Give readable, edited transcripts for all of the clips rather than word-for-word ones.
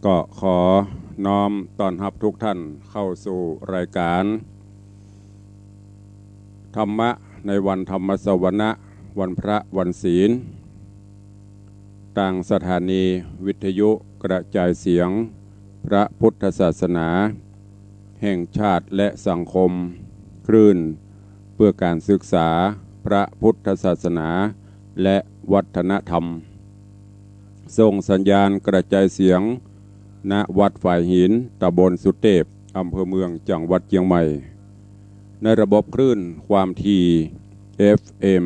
ก็ขอน้อมต้อนรับทุกท่านเข้าสู่รายการธรรมะในวันธรรมสวนะวันพระวันศีลต่างสถานีวิทยุกระจายเสียงพระพุทธศาสนาแห่งชาติและสังคมคลื่นเพื่อการศึกษาพระพุทธศาสนาและวัฒนธรรมส่งสัญญาณกระจายเสียงณวัดฝ่ายหินตำบลสุเทพอำเภอเมืองจังหวัดเชียงใหม่ในระบบคลื่นความถี่ FM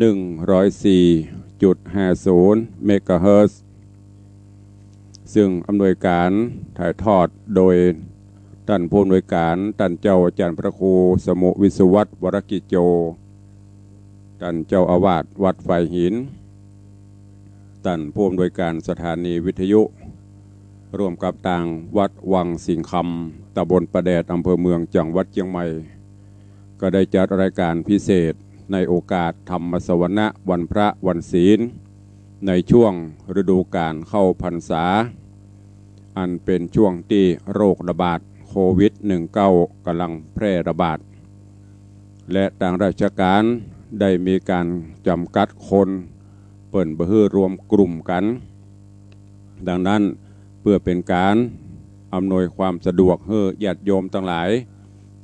104.50 เมกะเฮิรตซ์ซึ่งอำนวยการถ่ายทอดโดยท่านผู้อำนวยการท่านเจ้าอาจารย์พระครูสมุวิสุวัตรวรกิจโจท่านเจ้าอาวาสวัดฝ่ายหินท่านผู้อำนวยการสถานีวิทยุร่วมกับต่างวัดวังสิงคำตำบลประแดดอำเภอเมืองจังหวัดเชียงใหม่ก็ได้จัดรายการพิเศษในโอกาสธรรมสวนะวันพระวันศีลในช่วงฤดูกาลเข้าพรรษาอันเป็นช่วงที่โรคระบาดโควิด -19 กำลังแพร่ระบาดและทางราชการได้มีการจำกัดคนเปิ่นบ่ฮื้อรวมกลุ่มกันดังนั้นเพื่อเป็นการอำนวยความสะดวกให้ญาติโยมทั้งหลาย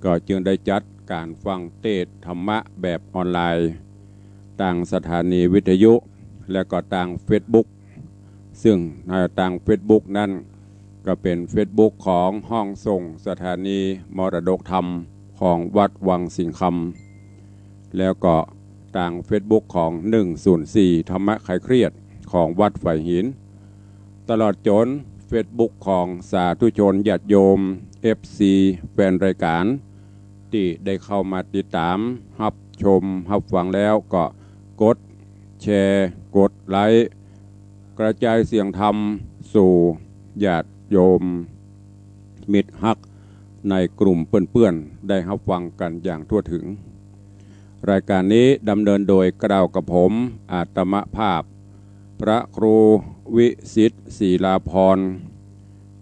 ก็จึงได้จัดการฟังเทศน์ธรรมะแบบออนไลน์ทางสถานีวิทยุและก็ทาง Facebook ซึ่งในทาง Facebook นั้นก็เป็น Facebook ของห้องส่งสถานีมรดกธรรมของวัดวังสิงคำแล้วก็ทาง Facebook ของ104ธรรมะคลายเครียดของวัดฝ่ายหินตลอดจน Facebook ของสาธุชนญาติโยม FC แฟนรายการที่ได้เข้ามาติดตามรับชมรับฟังแล้วก็กดแชร์กดไลค์กระจายเสียงธรรมสู่ญาติโยมมิตรฮักในกลุ่มเพื่อนๆได้รับฟังกันอย่างทั่วถึงรายการนี้ดำเนินโดยกล่าวกับผมอาตมภาพพระครูวิสิทธิ์ศรีลาภรณ์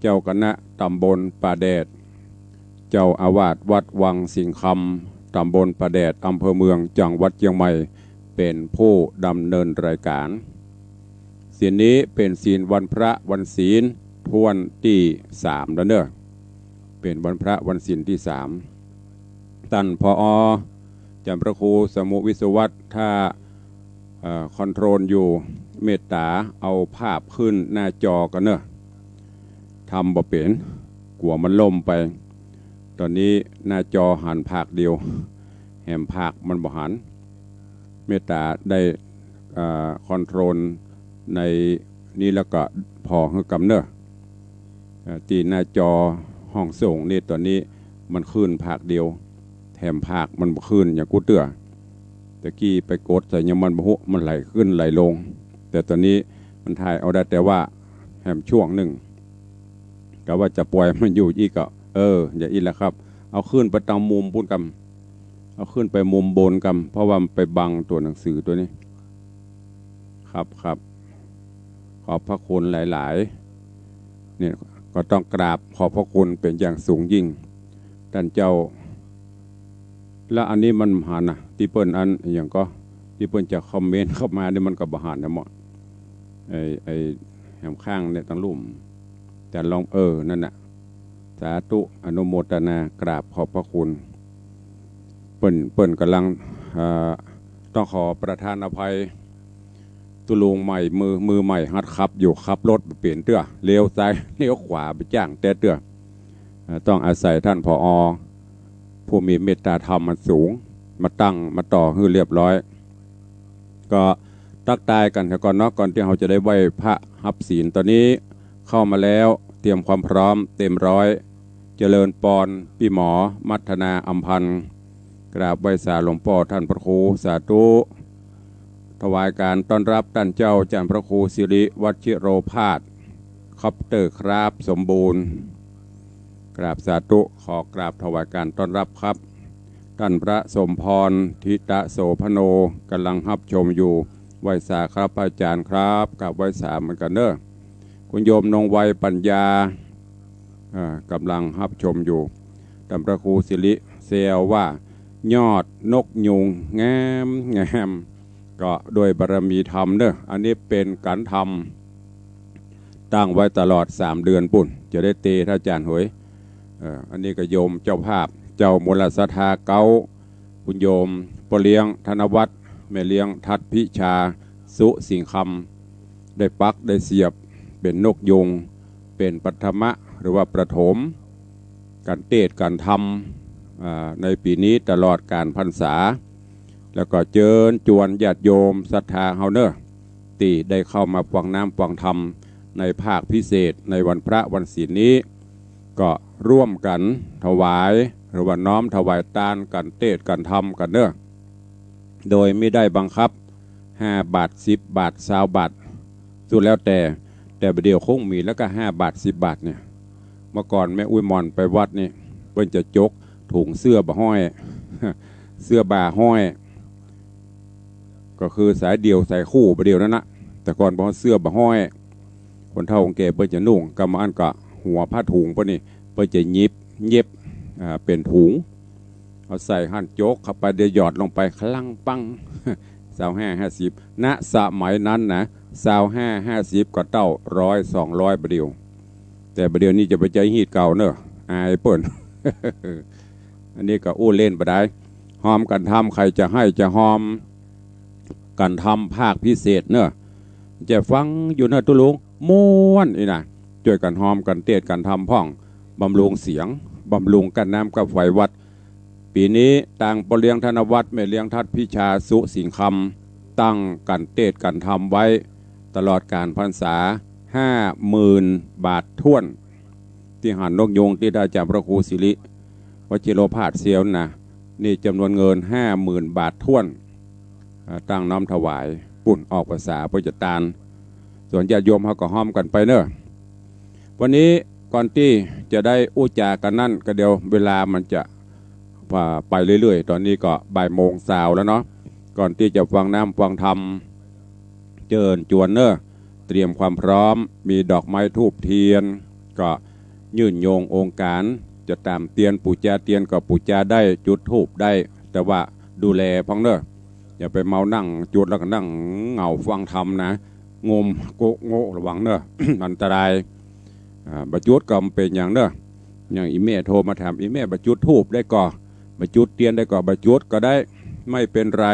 เจ้าคณะตำบลป่าแดดเจ้าอาวาสวัดวังสิงคำตำบลป่าแดดอำเภอเมืองจังหวัดเชียงใหม่เป็นผู้ดำเนินรายการศีลนี้เป็นศีลวันพระวันศีลทวนที่3แล้วเนอะเป็นวันพระวันศีลที่3ท่านผอ.อาจารย์พระครูสมุวิสุวัตรถ้าคอนโทรลอยู่เมตตาเอาภาพขึ้นหน้าจอกันเนอะทำบ่เป็นกลัวมันล่มไปตอนนี้หน้าจอหันภาคเดียวแหมภาคมันบ่หันเมตตาได้คอนโทรลในนี้แล้วก็พอให้กำเนอะที่หน้าจอห้องส่งนี่ตอนนี้มันขึ้นภาคเดียวแถมภาคมันบ่ขึ้นอย่างกูเตื้อตะกี้ไปกดใส่ยังมันบ่ฮู้มันไหลขึ้นไหลลงแต่ตอนนี้มันถ่ายเอาได้แต่ว่าแหมช่วงหนึ่งก็ว่าจะปล่อยมันอยู่อีกก็อย่าอีกแล้วครับเอาขึ้นไปตามมุมบุญกรรมเอาขึ้นไปมุมบนกรรมเพราะว่ามันไปบังตัวหนังสือตัวนี้ครับขอบพระคุณหลายๆเนี่ยก็ต้องกราบขอบพระคุณเป็นอย่างสูงยิ่งท่านเจ้าแล้วอันนี้มันหันนะที่เปิ้นอันอย่างก็ที่เปิ้นจะคอมเมนต์เข้ามาเนี่ยมันก็บ่หันนะหมดไอ้แหมข้างเนี่ยตั้งลุ่มแต่ลองนั่นน่ะสาธุอนุโมทนากราบขอบพระคุณเปิ้นกำลังต้องขอประทานอภัยตุลุงใหม่มือใหม่หัดขับอยู่ขับรถเปลี่ยนเตื้อเลี้ยวซ้ายเลี้ยวขวาไปจ้างแต่เตื้อต้องอาศัยท่านผอ.ผู้มีเมตตาธรรมมันสูงมาตั้งมาต่อให้เรียบร้อยก็ทักทายกันก่อนเนาะก่อนที่เราจะได้ไหว้พระรับศีลตอนนี้เข้ามาแล้วเตรียมความพร้อมเต็มร้อยเจริญปอนพี่หมอมัทนาอัมพันธ์กราบไหว้สาหลวงพ่อท่านพระครูสาธุถวายการต้อนรับท่านเจ้าอาจารย์พระครูสิริวัชิโรภาสคอปเตอร์ครับสมบูรณ์กราบสาธุขอกราบถวายการต้อนรับครับท่านพระสมพรทิตะโสพโนกำลังรับชมอยู่ไหว้สาครับอาจารย์ครับกับไหว้สาเหมือนกันเนอะ คุณโยมนงไวปัญญากำลังรับชมอยู่ท่านพระครูสิริเซลว่ายอดนกยุงงามงามก็โดยบารมีธรรมเนอะอันนี้เป็นการทำตั้งไว้ตลอด3 เดือนปุ่นจะได้เตะท่านอาจารย์หวยอันนี้ก็โยมเจ้าภาพเจ้ามูลศรัทธาเก้าคุณโยมปเลี้ยงธนวัฒน์แม่เลี้ยงทัดพิชาสุสิงคำได้ปักได้เสียบเป็นนกยุงเป็นปัทมะหรือว่าประถมการเทศการทำในปีนี้ตลอดการพรรษาแล้วก็เจิญจวนญาติโยมศรัทธาเฮาเนอร์ตีได้เข้ามาฟังน้ำฟังธรรมในภาคพิเศษในวันพระวันศีลนี้ก็ร่วมกันถวายหรือว่าน้อมถวายทานกันเทศกันธรรมกันเนอโดยไม่ได้บังคับ5 บาท10 บาท20 บาทสุดแล้วแต่ประเดี๋ยวคงมีแล้วก็5 บาท10 บาทเนี่ยเมื่อก่อนแม่อุ้ยมอนไปวัดนี่เพิ่นจะจกถุงเสื้อบ่ห้อยเสื้อบาห้อยก็คือสายเดียวสายคู่ประเดี๋ยวนั้นนะแต่ก่อนบอกเสื้อบาห้อยคนเฒ่าของแกเพิ่นจะนุ่งกำมันก็หัวผ้าถุงพวกนี้เพิ่นจะเย็บเป็นถุงเอาใส่หั่นโจกเข้าไปเดี๋ยวหยอดลงไปคลั่งปัง25-50ณสมัยนั้นนะ25-50ก็เต้า100 200ประเดี๋ยวแต่ประเดี๋ยวนี้จะไปใจฮีดเก่าเนอะอายเปิ้น อันนี้ก็อู้เล่นไปได้หอมกันทำใครจะให้จะหอมกันทำภาคพิเศษเนอะจะฟังอยู่นะตุลุงม้วนนี่นะช่วยกันหอมกันเทศกันทำพ่องบำรุงเสียงบำรุงกันน้ำกับไฟวัดปีนี้ต่างปเลี้ยงธนวัฒน์แม่เลี้ยงทัดพิชาสุสิงคำตั้งกันเทศกันทำไว้ตลอดการพรรษา50,000 บาทท้วนที่หันนกยงที่ได้จากพระครูสิริวชิโรภาสเซียวนะนี่จำนวนเงิน50,000 บาทท้วนตั้งน้อมถวายปุ่นออกภาษาพุทธตานส่วนญาติโยมเขาก็ห้อมกันไปเนอะวันนี้ก่อนที่จะได้อู้จากันนั่นก็เดี๋ยวเวลามันจะไปเรื่อยๆตอนนี้ก็13:00แล้วเนาะก่อนที่จะฟังน้ำฟังธรรมเจิญจวนเนอะเตรียมความพร้อมมีดอกไม้ธูปเทียนก็ยื่นโยงองค์การจะตามเตียนปู่จาเตียนก็ปู่จาได้จุดธูปได้แต่ว่าดูแลพังเนอะอย่าไปเมานั่งจุดแล้วก็นั่งเหงาฟังธรรมนะงมโกโง่ระวังเนอะ อันตรายบัจุดก็เป็นอย่างเนอะอย่างอีเม่โทรมาถามอีเม่บัจุดธูปได้ก่อบัจุดเตียนได้ก่อบัจุดก็ได้ไม่เป็นไร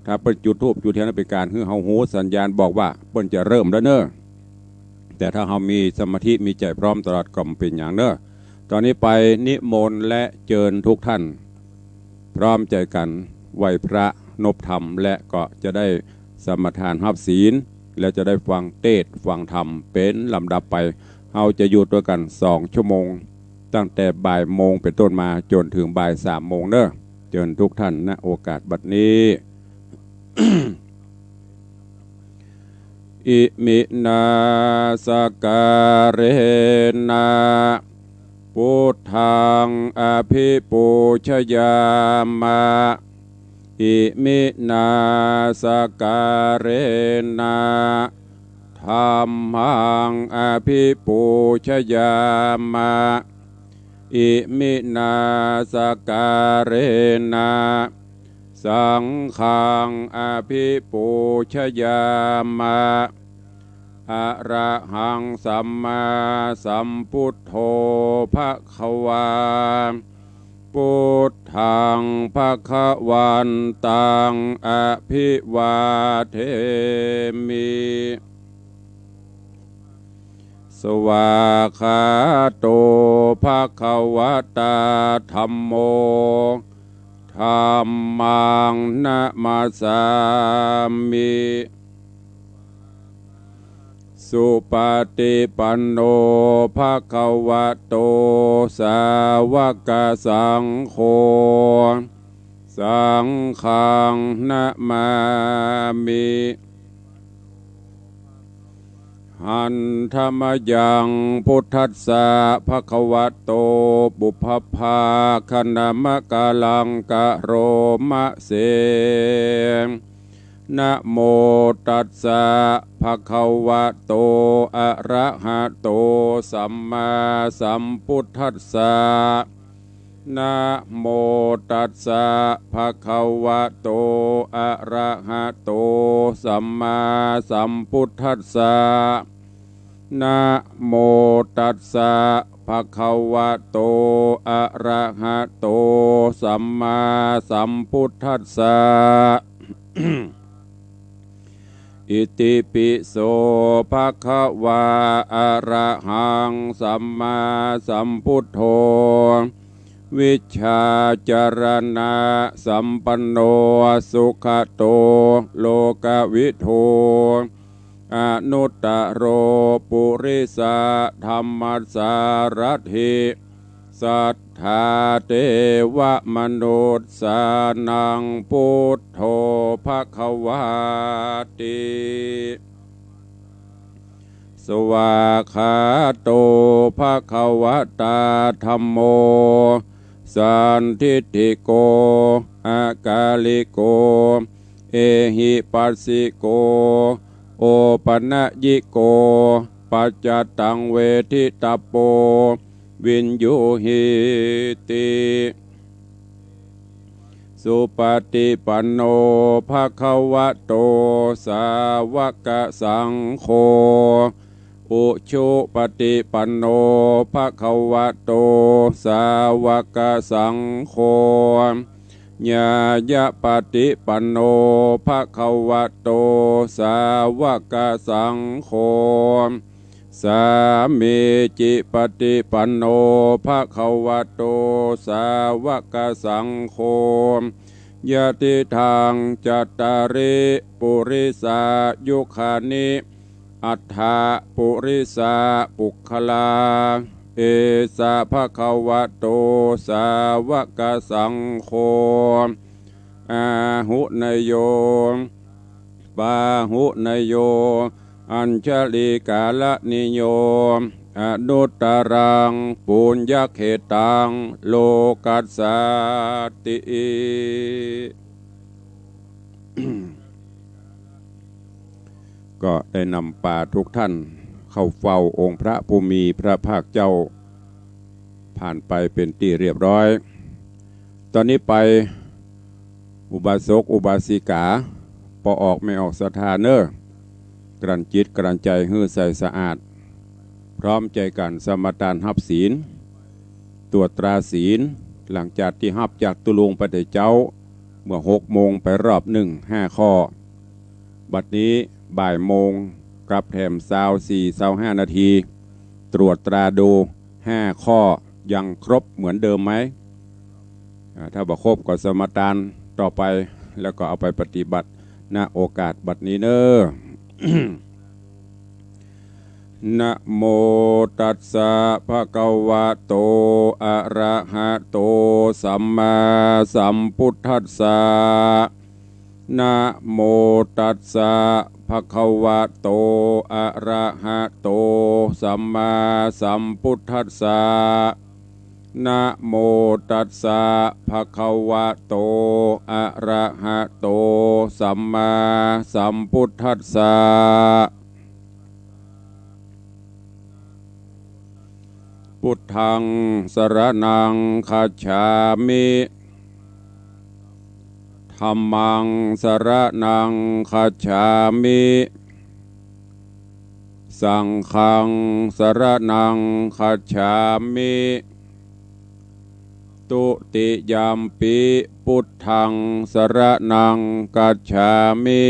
ถ้าเป็นจุดธูปจุดเทียนเป็นการคือเฮาหูสัญญาณบอกว่าเปิ้นจะเริ่มแล้วเนอะแต่ถ้าเฮามีสมาธิมีใจพร้อมตลอดก็เป็นอย่างเนอะตอนนี้ไปนิมนต์และเจิญทุกท่านพร้อมใจกันไหว้พระนบธรรมและก็จะได้สมทานรับศีลและจะได้ฟังเทศน์ฟังธรรมเป็นลำดับไปเราจะอยู่ด้วยกัน2 ชั่วโมงตั้งแต่13:00เป็นต้นมาจนถึง15:00เนอะเชิญทุกท่านณโอกาสบัดนี้ อิมินาสการเรนะพุทธังอภิปูชยามะอิมินาสการเรนะธัมมังอภิปูชยามะอิมินาสการเรนะสังฆังอภิปูชยามะอะระหังสัมมาสัมพุทโธภควาพุทธังภควันตังอภิวาเทมิสวากขาโตภควตาธัมโมธัมมังนะมาสามิสุปฏิปันโนภควโตสาวกสังโฆสังฆังนะมามิหันธรรมยังพุทธัสสะภควโตบุพพาคณมกาลังกะโรมะเส นะโมตัสสะภะคะวะโตอะระหะโตสัมมาสัมพุทธัสสะนะโมตัสสะภะคะวะโตอะระหะโตสัมมาสัมพุทธัสสะนะโมตัสสะภะคะวะโตอะระหะโตสัมมาสัมพุทธัสสะ อิติปิโสภะคะวะอะระหังสัมมาสัมพุทโธวิชชาจารณะสัมปันโนสุขโตโลกวิทูอนุตตโรปุริสธรรมสารถิสัทธาเทวมนุษย์สานังพุทโธภควาติสวากขาโตภควตาธัมโมสันทิฏฐิโกอากาลิโกเอหิปัสสิโกโอปัญญิโกปัจจตังเวทิตาโปวินยูหิติสุปฏิปันโนภะคะวะโตสาวกสังโฆอุชุปฏิปันโนภะคะวะโตสาวกสังโฆญายะปฏิปันโนภะคะวะโตสาวกสังโฆสามีจิปฏิปันโนภะคะวะโตสาวกสังโฆยะติทางจัตตาริปุริสายุคานิอัฏฐาปุริสาปุคลาเอสะภะคะวะโตสาวกสังโฆอาหุนโยปาหุนโยอัญชลิกาลนิโยอนุตตรังปุญญเขตังโลกัสสติ ก็ได้นำป่าทุกท่านเข้าเฝ้าองค์พระผู้มีพระภาคเจ้าผ่านไปเป็นที่เรียบร้อยตอนนี้ไปอุบาสกอุบาสิกาพอออกไม่ออกศรัทธาเนอะกลั่นจิตกลั่นใจให้ใสสะอาดพร้อมใจกันสมทานหับศีลตรวจตราศีลหลังจากที่หับจากตุลุงไปแต่เจ้าเมื่อ6 โมงไปรอบ5 ข้อบัดนี้บ่ายโมงกลับแถม24-25 นาทีตรวจตราดู5 ข้อยังครบเหมือนเดิมไหมถ้าบ่ครบก็สมทานต่อไปแล้วก็เอาไปปฏิบัติณโอกาสบัดนี้เนอะ นะโมตัสสะภะคะวะโตอะระหะโตสัมมาสัมพุทธัสสะนะโมตัสสะภะคะวะโตอะระหะโตสัมมาสัมพุทธัสสะนะโมตัสสะภะคะวะโตอะระหะโตสัมมาสัมพุทธัสสะพุทธังสรณังคัจฉามิธัมมังสรณังคัจฉามิสังฆังสรณังคัจฉามิตุติยัมปิพุทธังสรณังคัจฉามิ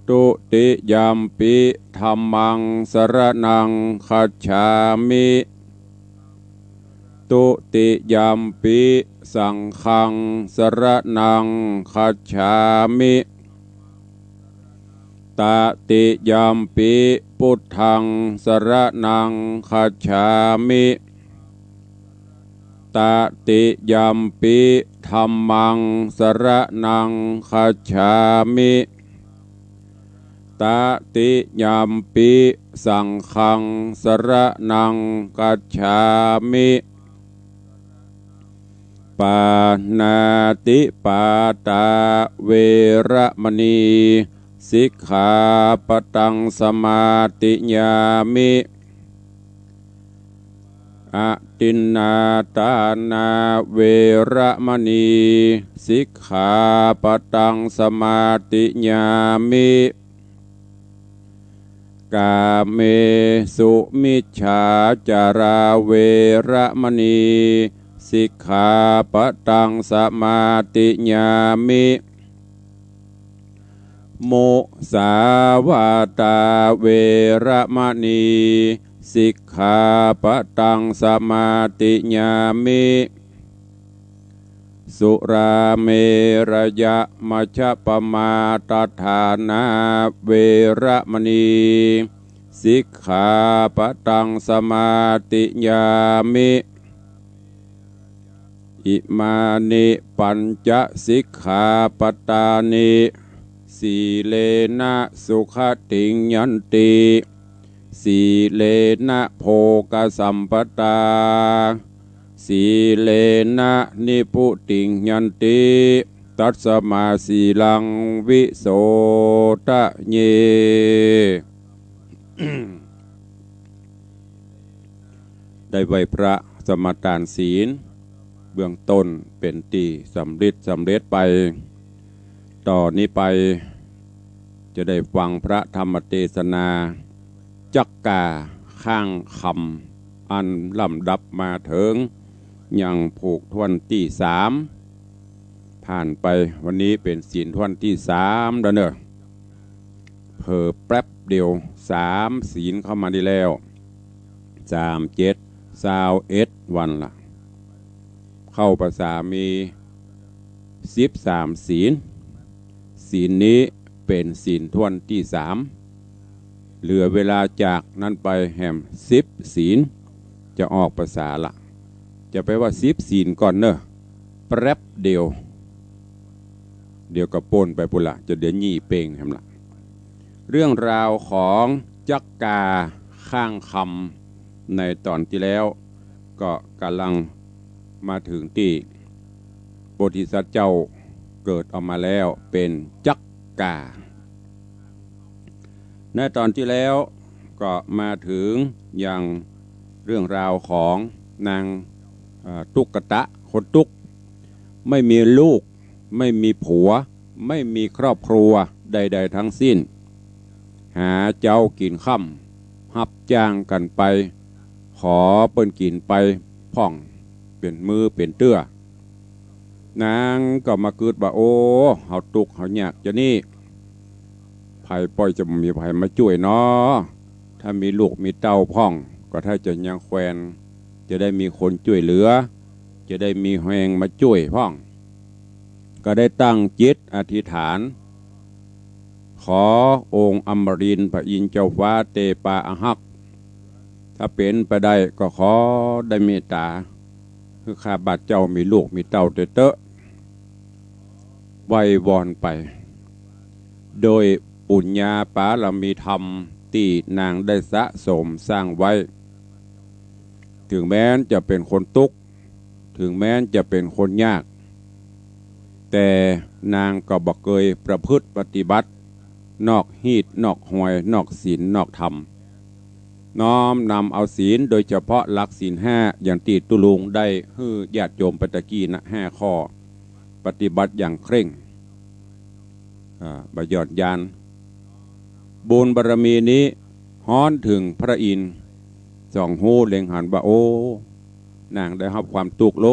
ตุติยัมปิธัมมังสรณังคัจฉามิตุติยัมปิสังฆังสรณังคัจฉามิตติยัมปิพุทธังสรณังคัจฉามิตติยัมปิธัมมังสรณังคัจฉามิตติยัมปิสังฆังสรณังคัจฉามิต ปานาติปาตาเวระมณีสิกขาปตังสมาติญามิอะตินนาตานาเวระมณีสิกขาปตังสมาติญามิกาเมสุมิจฉาจาราเวระมณีสิกขาปตังสมาติญามิโมสาวาตาเวระมณีสิกขาปตังสมาติญามิสุราเมรยะมัชฌัปปมาตฐานาเวระมณีสิกขาปตังสมาติญามิอิมานิปัญจสิกขาปตานิสีเลนะสุขติงยันติสีเลนะโภคสัมปตาสีเลนะนิพุติงยันติตัสมาสีลังวิโสทะเย ได้ไหวพระสมทานศีลเบื้องต้นเป็นตีสำเร็จไปต่อนนี้ไปจะได้ฟังพระธรรมเทศนาจักกาข้างคำอันลำดับมาถึงยังผูกทวนที่3ผ่านไปวันนี้เป็นศีลทวนที่3แล้วเนอะเผลอแป๊บเดียว3ศีลเข้ามาได้แล้ว37 วันละเข้าภาษามี13ศีลนี้เป็นศีลทวนที่3เหลือเวลาจากนั้นไปแหม10ศีลจะออกภาษาละจะไปว่า10ศีลก่อนเนอะแป๊บเดียวกระโปนไปปุละจะเดี๋ยวยี่เป่งแหมละเรื่องราวของจักกาข้างคำในตอนที่แล้วก็กำลังมาถึงที่โพธิสัตว์เจ้าเกิดออกมาแล้วเป็นจักกาในตอนที่แล้วก็มาถึงอย่างเรื่องราวของนางตุกตะคนตุกไม่มีลูกไม่มีผัวไม่มีครอบครัวใดๆทั้งสิ้นหาเจ้ากินค่ำหับจ้างกันไปขอเปิ้นกินไปพ่องเป็นมือเป็นเตื้อนางก็มาเกิดว่าโอ้เฮาตุกเฮายากจะนี่ไผปล่อยจะมีไผมาช่วยเนาะถ้ามีลูกมีเต้าพ่องก็ถ้าจะยังแควนจะได้มีคนช่วยเหลือจะได้มีแหงมาช่วยพ่องก็ได้ตั้งจิตอธิษฐานขอองค์อมรินทร์พระอินทร์เจ้าฟ้าเตปาอหักถ้าเป็นไปได้ก็ขอได้เมตตาคือข้าบาดเจ้ามีลูกมีเต้าเตอะไหว้วอนไปโดยปุญญาปารมีธรรมที่นางได้สะสมสร้างไว้ถึงแม้นจะเป็นคนทุกข์ถึงแม้นจะเป็นคนยากแต่นางก็บ่เคยประพฤติปฏิบัตินอกฮีตนอกหวยนอกศีลนอกธรรมน้อมนำเอาศีลโดยเฉพาะหลักศีล5อย่างที่ตุลุงได้ฮื้อญาติโยมปตะกี้นะ5ข้อปฏิบัติอย่างเคร่งบยอดยานบุญบารมีนี้ฮ้อนถึงพระอินทร์ส่องหูเล็งหันว่าโอ้นางได้รับความทุกข์โล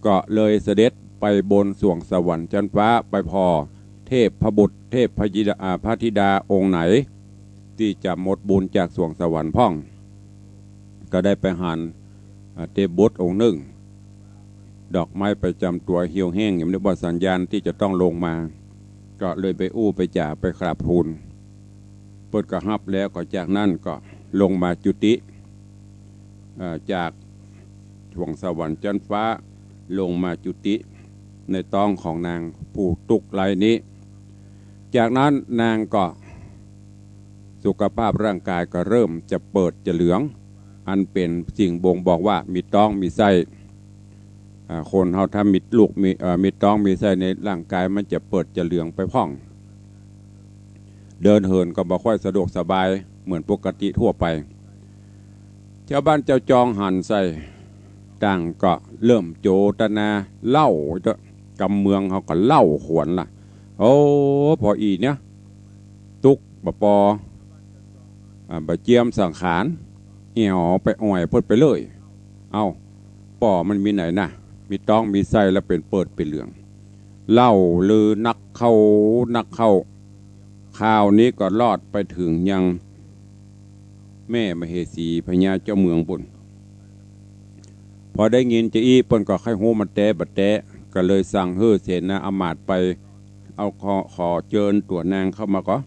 ก็เลยเสด็จไปบนสวงสวรรค์ชั้นฟ้าไปพอเทพพบุตรเทพพระธิดาองค์ไหนที่จะหมดบุญจากสวงสวรรค์พ่องก็ได้ไปหันเทพบุตรองค์หนึ่งดอกไม้ประจำตัวเหี่ยวแห้งอย่างนี้ว่าสัญญาณที่จะต้องลงมาก็เลยไปอู้ไปจ่าไปกราบทูลเปิดกระหับแล้วก็จากนั้นก็ลงมาจุติจากสวงสวรรค์ชั้นฟ้าลงมาจุติในต้องของนางผู้ตุกไรนี้จากนั้นนางก็สุขภาพร่างกายก็เริ่มจะเปิดจะเหลืองอันเป็นสิ่งบ่งบอกว่ามีต้องมีไส้ คนเฮาถ้ามีลูกมีต้องมีไส้ในร่างกายมันจะเปิดจะเหลืองไปพ่องเดินเหินก็บ่ค่อยสะดวกสบายเหมือนปกติทั่วไปชาวบ้านเจ้าจองหันใส่ต่างก็เริ่มโจตนาเล่าจะกำเมืองเขาก็เล่าขวนล่ะโอ้พออีเนี่ยตุกบปอบะเจียมสังขารเหี่ยวไปอ่อยเพิ่นไปเลยเอาป่อมันมีไหนนะมีต้องมีไส้แล้วเป็นเปิดเป็นเหลืองเล่าลือนักเข้าข่าวนี้ก็รอดไปถึงยังแม่มเหสีพญาเจ้าเมืองปุ่นพอได้ยินจะอี้เปิ้นก็ให้โหมันแตะบัดแตะก็เลยสั่งเฮ้อเสนาอมาตย์ไปเอาขอเจิญตัวนางเข้ามาก็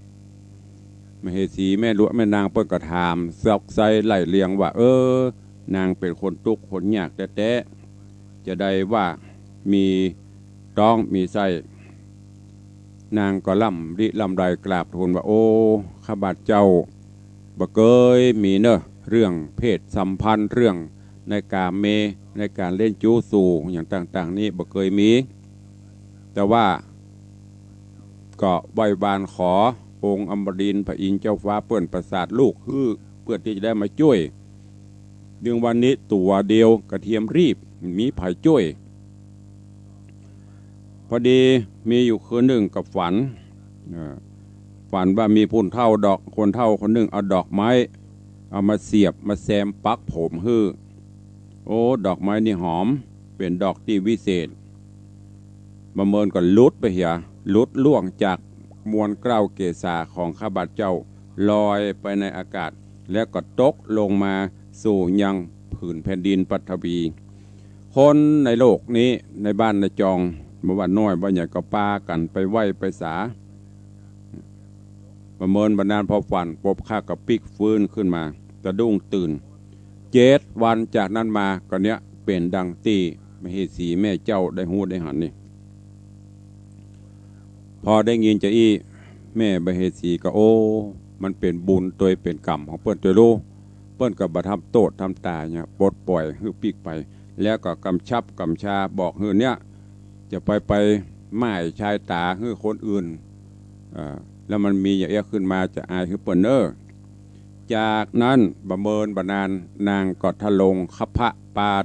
มเหสีแม่หลวงแม่นางเปิ้นก็ถามซอกไซไล่เลียงว่านางเป็นคนทุกข์คนยากแท้ๆจะได้ว่ามีต้องมีไส้นางก็ล่ำไรกราบทูลว่าโอ้ข้าบาทเจ้าบ่เคยมีเนอะเรื่องเพศสัมพันธ์เรื่องในการในการเล่นจู้สู่อย่างต่างๆนี่บ่เคยมีแต่ว่าก็ไหว้วานขอองค์อมรินทร์พระอินทร์เจ้าฟ้าเปิ้นประสาทลูกคือเพื่อที่จะได้มาช่วยเรื่องวันนี้ตัวเดียวกระเทียมรีบมีไผ่ช่วยพอดีมีอยู่คืนหนึ่งกับฝันว่ามีคนเฒ่าคนหนึ่งเอาดอกไม้เอามาเสียบมาแซมปักผมโอ้ดอกไม้นี่หอมเป็นดอกที่วิเศษประเมินก็ลุดไปเหียลุดล่วงจากมวลเกล้าเกศาของข้าพเจ้าลอยไปในอากาศแล้วก็ตกลงมาสู่ยังผืนแผ่นดินปฐวีคนในโลกนี้ในบ้านในจองเมื่อวันน้อยว่าใหญ่ก็ปากันไปไหวไปสาประเมินบรรดาพอฝันปบข้ากับปิกฟื้นขึ้นมาตะดุ้งตื่น7 วันจากนั้นมาก็เนี้ยเป็นดังตีมเหสีแม่เจ้าได้หูได้หันนี่พอได้ยินจะอี้แม่มเหสีก็โอ้มันเป็นบุญตัวเป็นกรรมของเปิ้นตัวรู้เปิ้นกับบัทำโตดทำตาเนี่ยปลดปล่อยฮือปิกไปแล้วก็กำชาบอกฮือเนี่ยจะไปหม่ชายตาฮือคนอื่นแล้วมันมีอย่างเอี้ยขึ้นมาจะอายฮือเปิ้นจากนั้นประเมินบรรณานางก็ทะลงขพะปาด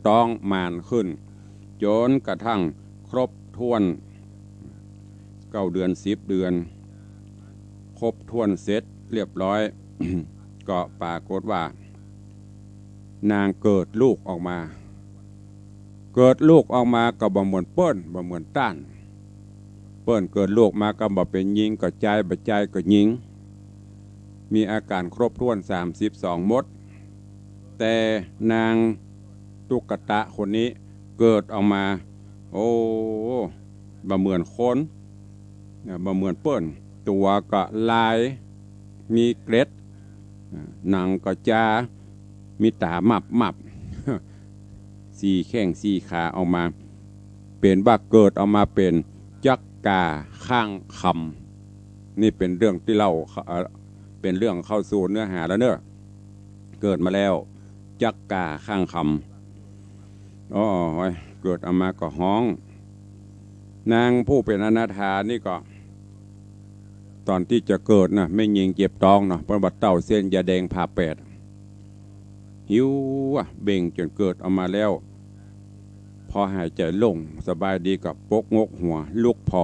ต้องมานขึ้นจนกระทั่งครบถ้วน9 เดือน10 เดือนครบถ้วนเสร็จเรียบร้อย ก็ปรากฏว่านางเกิดลูกออกมาก็บ่เหมือนเปิ้นบ่เหมือนต้านเปิ้นเกิดลูกมาก็บ่เป็นหญิงก็ใจบ่ใจก็หญิงมีอาการครบถ้วน32 มดแต่นางตุกตะคนนี้เกิดออกมาโอ้บ่เหมือนคนบ่เหมือนเปิ้นตัวก็ลายมีเกล็ดหนังก็จ้ามีตามับ4 แข้ง4 ขาออกมาเป็นว่าเกิดออกมาเป็นจักกาข้างคำนี่เป็นเรื่องที่เล่าเป็นเรื่องเข้าสู่เนื้อหาแล้วเนอะเกิดมาแล้วจักกาข้างคำเกิดออกมาก็ห้องนางผู้เป็นอนาถานี่ก็ตอนที่จะเกิดนะไม่ยิงเก็บตองเนาะเพราะว่าเต่าเส้นยาแดงผ่าแปดหิวเบ่งจนเกิดออกมาแล้วพอหายใจลงสบายดีกับปกงกหัวลูกพอ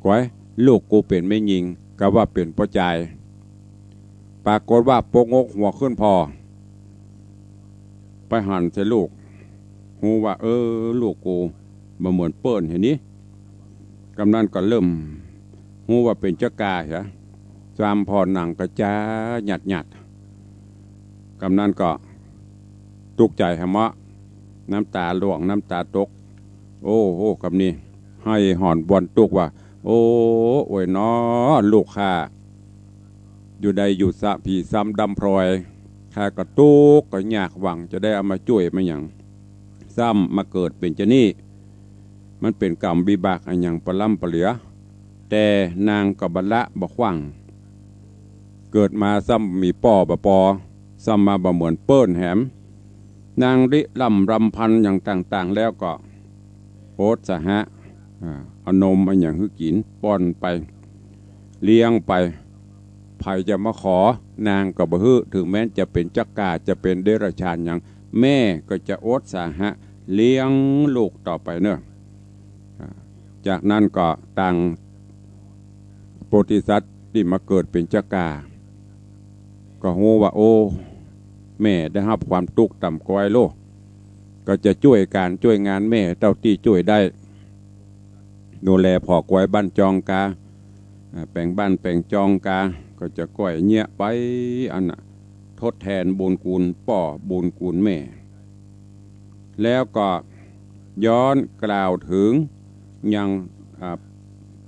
ไว้ลูกกูเป็นไม่ยิงก็ว่าเป็นพ่อใจปรากฏว่าปกงกหัวขึ้นพอไปหันใส่ลูกหูว่าลูกกูมาเหมือนเปิ้นเห็นนี้กำนันก็เริ่มหูว่าเป็นจักกาเหรอจามพอหนังกระจ้าหยัดกำนันก็ตุกใจหมะน้ำตาหลวงน้ำตาตกโอ้โหกับนี่ให้หอนบอลตุกว่าโอ้ยน้อลูกข้าอยู่ใดอยู่สะผีซ้ำดำพลอยข้าก็ตุกก็อยากหวังจะได้เอามาช่วยมาอย่างซ้ำมาเกิดเป็นเจนี่มันเป็นกรรมวิบากอันอย่างปล้ำปเหลือแต่นางกับบละบ่ขว่างเกิดมาซ้ำมีป่อบะปอซ้ำมาบ่เหมือนเปิ้นแหมนางริลำรำพันอย่างต่างๆแล้วก็ โอดสหะเอานมอันอย่างคือกินป้อนไปเลี้ยงไปไผจะมาขอนางก็บ่ฮื้อถึงแม้จะเป็นจักกาจะเป็นเดรัจฉานอย่างแม่ก็จะโอดสหะเลี้ยงลูกต่อไปเนอะจากนั้นก็ต่างโพธิสัตว์ที่มาเกิดเป็นจักกาก็ฮู้ว่าโอ้แม่ได้รับความทุกข์ต่ำกว่าโลกก็จะช่วยงานแม่เท่าที่ช่วยได้ดูแลพ่อกวยบ้านจองกาแปลงบ้านแปลงจองกาก็จะก้อยเงี้ยไปอันน่ะทดแทนบุญคุณป่อบุญคุณแม่แล้วก็ย้อนกล่าวถึงยัง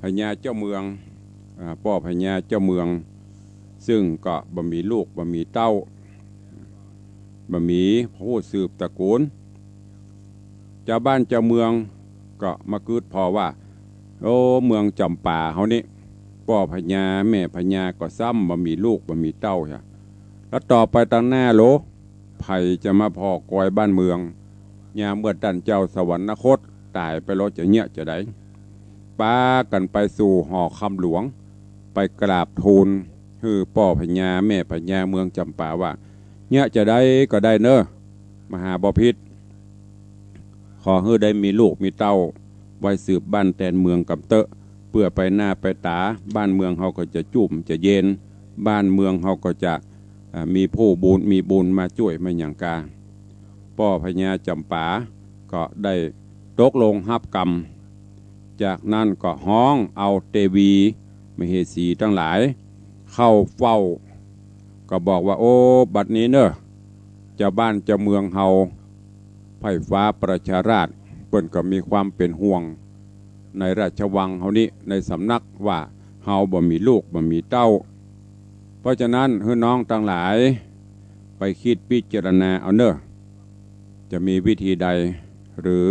พญาเจ้าเมืองป่อพญาเจ้าเมืองซึ่งก็บ่มีลูกบ่มีเต้าบ่มีผู้สืบตระกูลเจ้าบ้านเจ้าเมืองก็มาคืดพอว่าโอ้เมืองจำป่าเขานี่ป่อพญาแม่พญาก็ซ้ำบ่มีลูกบ่มีเต้าค่ะแล้วต่อไปตั้งหน้าโลไผ่จะมาพอกอยบ้านเมืองยามเมื่อตันเจ้าสวรรคตตายไปแล้วจะเงี้ยจะได้ป้ากันไปสู่หอคำหลวงไปกราบทูลคือป่อพญาแม่พญาเมืองจำป่าว่าเนี่ยจะได้ก็ได้เนอะมหาบพิษขอให้ได้มีลูกมีเต้าไว้สืบบ้านแตนเมืองกับเตอะเพื่อไปหน้าไปตาบ้านเมืองเขาก็จะจุ่มจะเย็นบ้านเมืองเขาก็จะมีผู้บุญมีบุญมาช่วยมาอย่างกาป่อพญาจำป่าก็ได้ตกลงรับกรรมจากนั้นก็ห้องเอาเทวีมเหสีทั้งหลายเข้าเฝ้าก็บอกว่าโอ้บัดนี้เนอะเจ้าบ้านเจ้าเมืองเฮาไผ่ฟ้าประชาราชเปิ้นก็มีความเป็นห่วงในราชวังเฮานี้ในสำนักว่าเฮาบ่มีลูกบ่มีเต้าเพราะฉะนั้นให้น้องทั้งหลายไปคิดพิจารณาเอาเนอะจะมีวิธีใดหรือ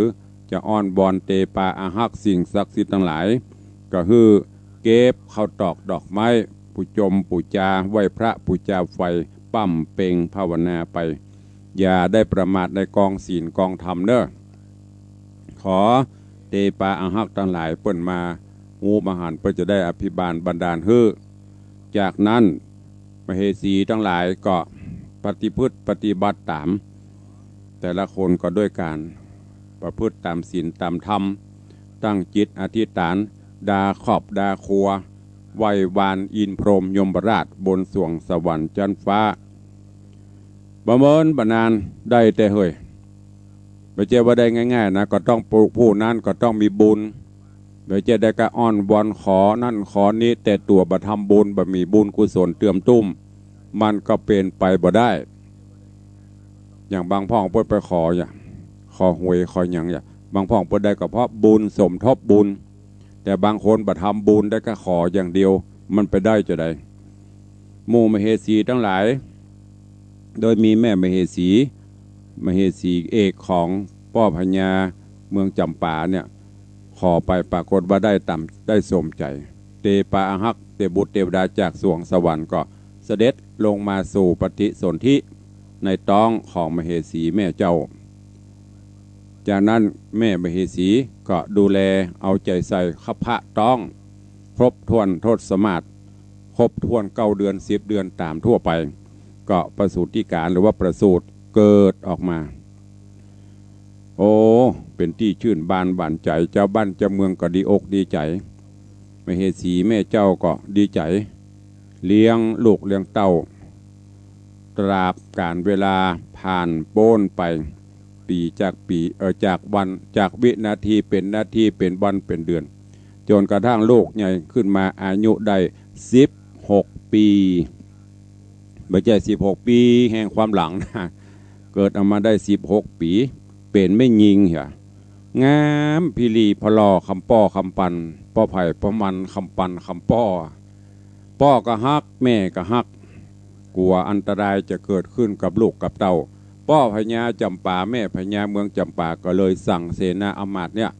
จะอ้อนบอนเตปาอาหักสิ่งศักดิ์สิทธิ์ทั้งหลายก็คือเก็บข้าวตอกดอกไม้ปูจมปูจาไหวพระปูจาไฟปั้มเป่งภาวนาไปอย่าได้ประมาทในกองศีลกองธรรมเนอะขอเตปาอาหักทั้งหลายเปิ่นมางูมหันเพื่อจะได้อภิบาลบันดาลฮื้อจากนั้นมเหสีทั้งหลายก็ปฏิพฤติปฏิบัติตามแต่ละคนก็ด้วยการประพฤติตามศีลตามธรรมตั้งจิตอธิษฐานดาขอบดาครัวไหววานอินพรหมยมราชบนสวงสวรรค์จันฟ้าประเมินบรรนานได้แต่เฮยไม่ใช่ว่าได้ง่ายๆนะก็ต้องปลูกผู้นั้นก็ต้องมีบุญไม่ใช่ได้ก็อ้อนวอนขอนั่นขอนี้แต่ตัวบะทำบุญบะมีบุญกุศลเตื่อมตุ้มมันก็เป็นไปบ่ได้อย่างบางพ่องเพิ่นไปขออย่างขอหวยขออย่างอย่างบางพ่องเพิ่นได้ก็เพราะบุญสมทบบุญแต่บางคนบะทำบุญได้ก็ขออย่างเดียวมันไปได้จะได้หมู่มเหสีทั้งหลายโดยมีแม่มเหสีเอกของป่อพญาเมืองจำปาเนี่ยขอไปปรากฏว่าได้สมใจเตปาอาหักเตบุตรเทวดาจากสวงสวรรค์ก็เสด็จลงมาสู่ปฏิสนธิในท้องของมเหสีแม่เจ้าจากนั้นแม่มเหสีก็ดูแลเอาใจใส่ข้าพระต้องครบถ้วนทศมาศครบถ้วน9 เดือน10 เดือนตามทั่วไปก็ประสูติการหรือว่าประสูติเกิดออกมาโอ้เป็นที่ชื่นบานบานใจเจ้าบ้านเจ้าเมืองก็ดีอกดีใจมเหสีแม่เจ้าก็ดีใจเลี้ยงลูกเลี้ยงเต้าตราบการเวลาผ่านโป้นไปปีจากวันจากวินาทีเป็นนาทีเป็นวันเป็นเดือนจนกระทั่งลูกใหญ่ขึ้นมาอายุได้16 ปีไม่ใช่16 ปีแห่งความหลังนะเกิดออกมาได้16 ปีเป็นไม่ยิงเหรองามพิลีพลอคำป้อคำปันป้อไผ่ป้อมันคำปันคำป้อก็ฮักแม่ก็ฮักกลัวอันตรายจะเกิดขึ้นกับลูกกับเต้าป้อพญาจำปาแม่พญาเมืองจำปาก็เลยสั่งเสนาอมาตย์เนี่ย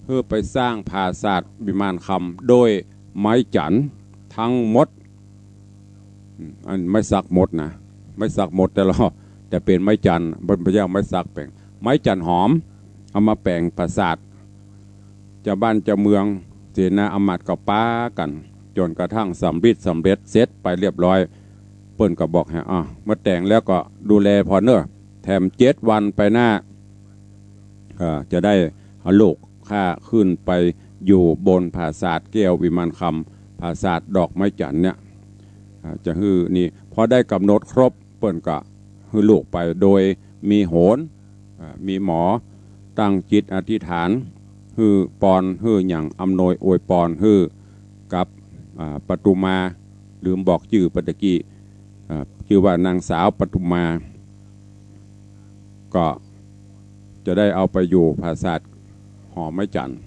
เพื่อไปสร้างปราสาทวิมานคำโดยไม้จันทร์ทั้งหมดอันไม่สักหมดนะไม่สักหมดแต่เป็นไม้จันทร์บนพญาไม้สักแปลงไม้จันทร์หอมเอามาแปลงปราสาท จะบ้านจะเมืองเสนาอำมาตย์ก็ป้ากันจนกระทั่งสำเร็จเสร็จไปเรียบร้อยเปิ้นก็บอกให้เมื่อแต่งแล้วก็ดูแลพอเนอะแถม7 วันไปหน้าจะได้ลูกข้าขึ้นไปอยู่บนปราสาทแก้ววิมานคำปราสาทดอกไม้จันทร์เนี่ยจะฮือนี่พอได้กำหนดครบเปิ้นก็ฮือลูกไปโดยมีโหรมีหมอตั้งจิตอธิษฐานฮือปอนฮืออย่างอำนวยอวยปอนฮือกับปทุมาลืมบอกชื่อปตะกี้ชื่อว่านางสาวปทุมาก็จะได้เอาไปอยู่ปราสาทหอไม้จันทร์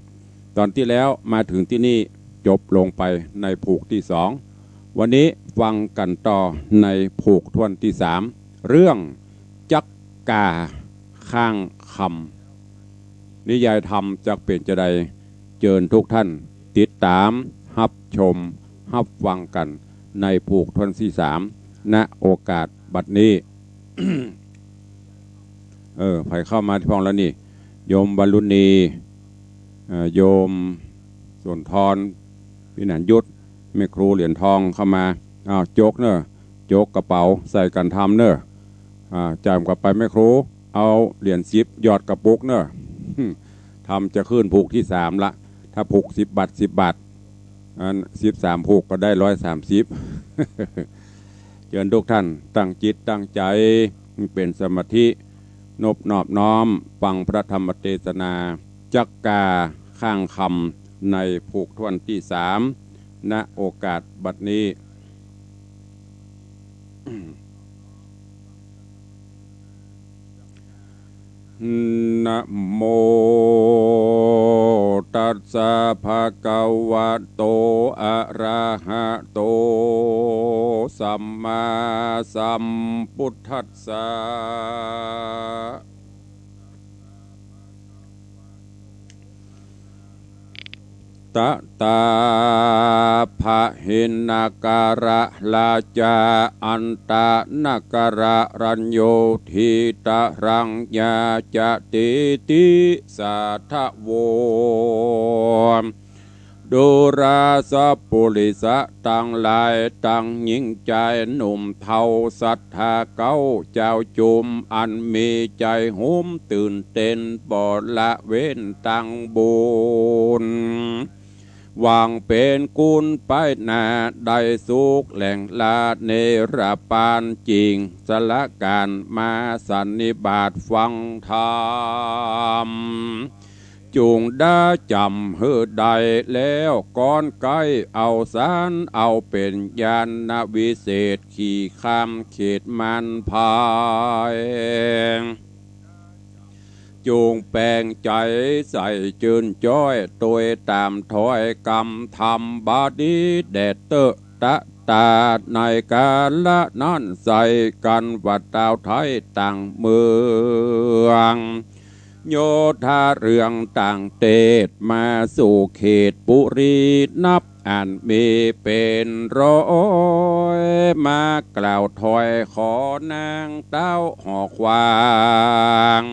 ตอนที่แล้วมาถึงที่นี่จบลงไปในผูกที่2วันนี้ฟังกันต่อในผูกทวนที่3เรื่องจักกาข้างคำนิยายธรรมจักเป็นจะได้เชิญทุกท่านติดตามรับชมรับฟังกันในผูกทวนที่3ณโอกาสบัดนี้ ไผเข้ามาที่พ้องแล้วนี่โยมบรรลุณีโยมส่วนทรพินันยุทธแม่ครูเหรียญทองเข้ามาโจกเนอะโจกกระเป๋าใส่กันทำเนอะจามกลับไปแม่ครูเอาเหรียญ10หยอดกระปุกเนอะทำจะขึ้นผูกที่3ละถ้าผูก10 บาท10 บาท13ผูกก็ได้130เชิญทุกท่านตั้งจิตตั้งใจเป็นสมาธินบนอบน้อมฟังพระธรรมเทศนาจักกาข้างคำในผูกทวนที่3ณโอกาสบัดนี้ นะโมตัสสะภะคะวะโตอะระหะโตสัมมาสัมพุทธัสสะตะตาภะหินาการะลาจาอันตะนาการะรัญโยทิตะรังยาจะติติสัทธโวดูราสปุริสะตั้งหลายตั้งยิ่งใจหนุ่มเทาศรัทธาเก้าเจ้าจุมอันมีใจหุ้มตื่นเต้นบ่ละเว้นตั้งบุญวางเป็นกุลไปนาได้สุขแหล่งลาเนรปานจริงสละการมาสันนิบาตฟังธรรมจุงได้จำเฮือใดแล้วก้อนไกเอาสารเอาเป็นญาณวิเศษขี่ข้ามเขตมันพายจูงแปลงใจใส่จืนจ้อยตัวตามถอยกรรมทำบาดีแดดเตอะตะตาในกาละนั่นใส่กันวัดดาวไทยต่างเมืองโยธาเรื่องต่างเตศมาสู่เขตปุรีนับอันมีเป็นร้อยมากล่าวถอยขอนางเต้าหอควาง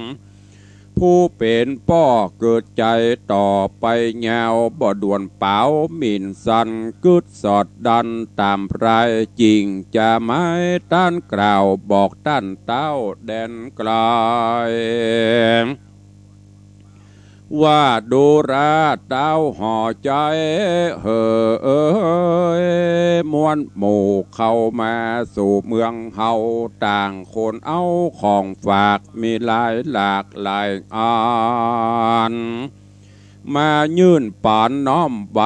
ผู้เป็นป้อเกิดใจต่อไปเงาบ่ด่วนเป๋าหมิ่นสันกึดสอดดันตามพรายจริงจะไม่ต้านกล่าวบอกต้านเต้าแดนไกลว่าดูราเต้าห่อใจมวนหมู่เข้ามาสู่เมืองเฮาต่างคนเอาของฝากมีหลากหลายอันมายื่นปานน้อมใบ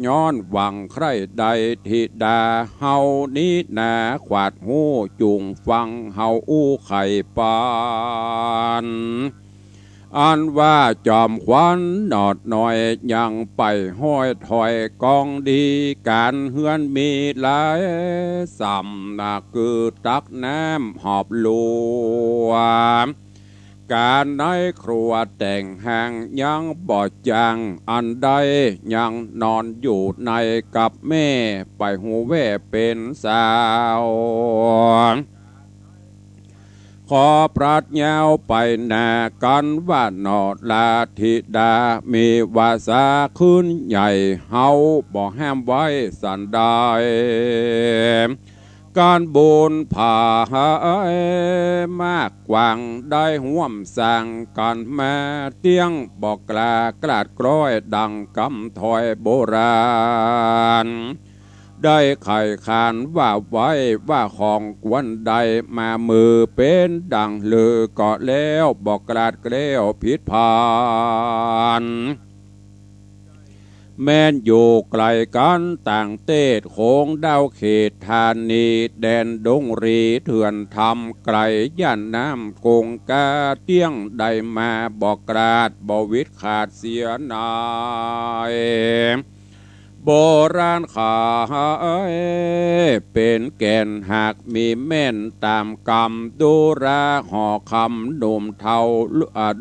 ย้อนหวังใครใดทิดาเฮานี้นาขวาดหูจุงฟังเฮาอู้ไข่ปานอันว่าจอมขวัญหนอดหน่อยยังไปห้อยถอยกองดีการเฮือนมีหลายสำนักคือตักน้ำหอบลัวการในครัวแต่งแห่งยังบ่จังอันใดยังนอนอยู่ในกับแม่ไปหูแว่เป็นสาว ขอปราดยาวไปหน้ากันว่าหนอลาธิดามีวาสาขึ้นใหญ่เฮาบ่ห้ามไว้สันได้การบุญผ่ามากกว่างได้ห่วมสั่งกันแม่เตียงบอกกลากลาดกร้อยดังกำถอยโบราณได้ไข่ขานว่าไว้ว่าของกวนใดมามือเป็นดังลือก็แล้วบอกกลาดเกลียวผิดพานแม่นอยู่ไกลกันต่างเตศโคงดาวเขตธานีแดนดงรีเถื่อนทำไกลย่านน้ำกงกาเตี้ยงได้มาบอกกราดบวิดขาดเสียนายโบราณขาเป็นแก่นหากมีแม่นตามกรรมดูราห่อคำหนุ่มเทา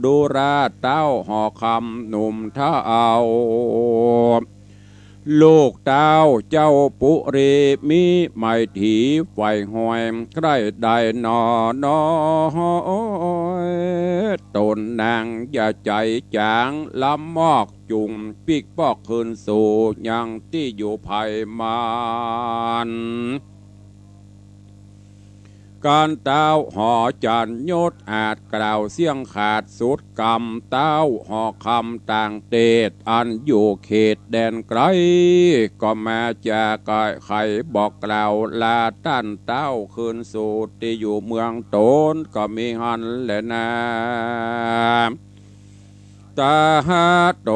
ดูราเต้าห่อคำหนุ่มเทาลูกเต้าเจ้าปุรีมีไม่ถีไฟหอยใกล้ได้นอนตนนางอย่าใจจางลำมอกจุงปิกปอกคืนสู่ยังที่อยู่ภายมันการเต้าห่อจันยศอาจกล่าวเสียงขาดสุดกรรมเต้าห่อคำต่างเตศอันอยู่เขตแดนไกลก็มาจากไข่บอกกล่าวลาตั้นเต้าคืนสู่ที่อยู่เมืองโตนก็มีหันแหละนะตาโต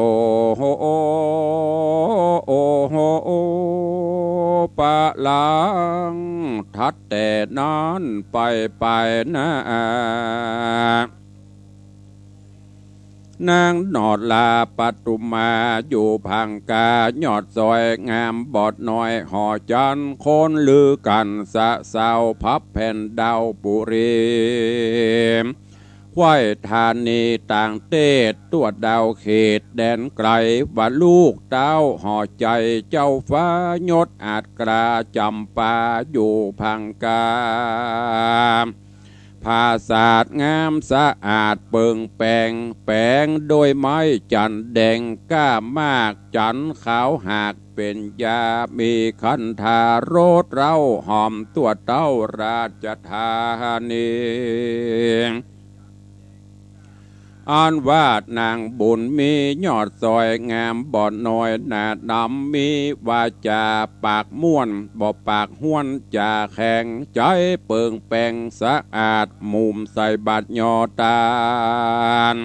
ปะลังทัดแต่นั้นไปนะนางนอดลาปัตุมาอยู่พังกายอดซอยงามบอดน้อยห่อจันคนลือกันสะเศร้าพับแผ่นดาวปุรีควายธานีต่างเตศตัวดาวเขตแดนไกลว่าลูกเต้าห่อใจเจ้าฟ้ายศอาจกราจำปาอยู่พังกาภาษาดงามสะอาดเปิงแปลงโดยไม้จันแดงก้ามากจันขาวหากเป็นยามีคันธารสเราหอมตัวเต้าราชธานีอันวาดนางบุญมียอดซอยงามบ่อน้อยหนาดำมีวาจาปากม่วนบ่ปากห้วนจ่าแข็งใจเปิงแปงสะอาดมุมใส่บาดยอตาน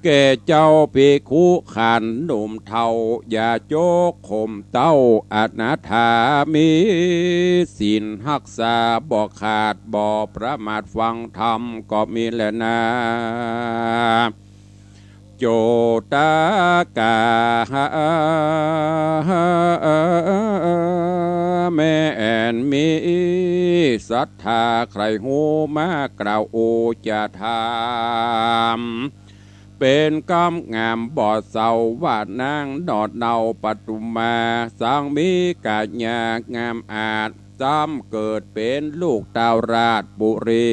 แก่เจ้าปีคุขันหนุ่มเทาอย่าโจกข่มเต้าอนาถามีศีลหักษาบ่ขาดบ่ประมาทฟังธรรมก็มีแหละนะโจตากาแม่แอนมีศรัทธาใครหูมากล่าวโอจะทำเป็นกำงามบอดเสาวาดนางดอดเนาปัตุมาสังมีกาญางามอาจซ้ำเกิดเป็นลูกดาวราชบุรี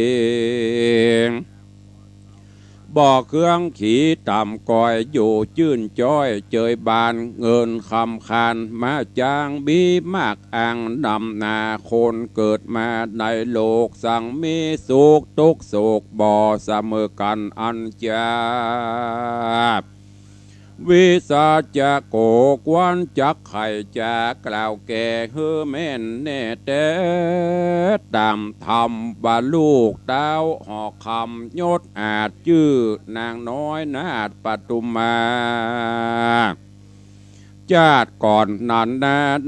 บ่อเครื่องขี่ต่ำก่อยอยู่จื่นจ้อยเจยบานเงินคำคานมาจางบีมากอ่างดำนาคนเกิดมาในโลกสั่งมีสุขทุกโศกบ่อเสมอกันอันจาวิสาจะโกกวันจักไข่จะกล่าวแก่เฮือแม่นแน่แต่ตามธรรมว่าลูกดาวหอกคำยศอาจชื่อนางน้อยนาฏปทุมาชาติก่อนนั้น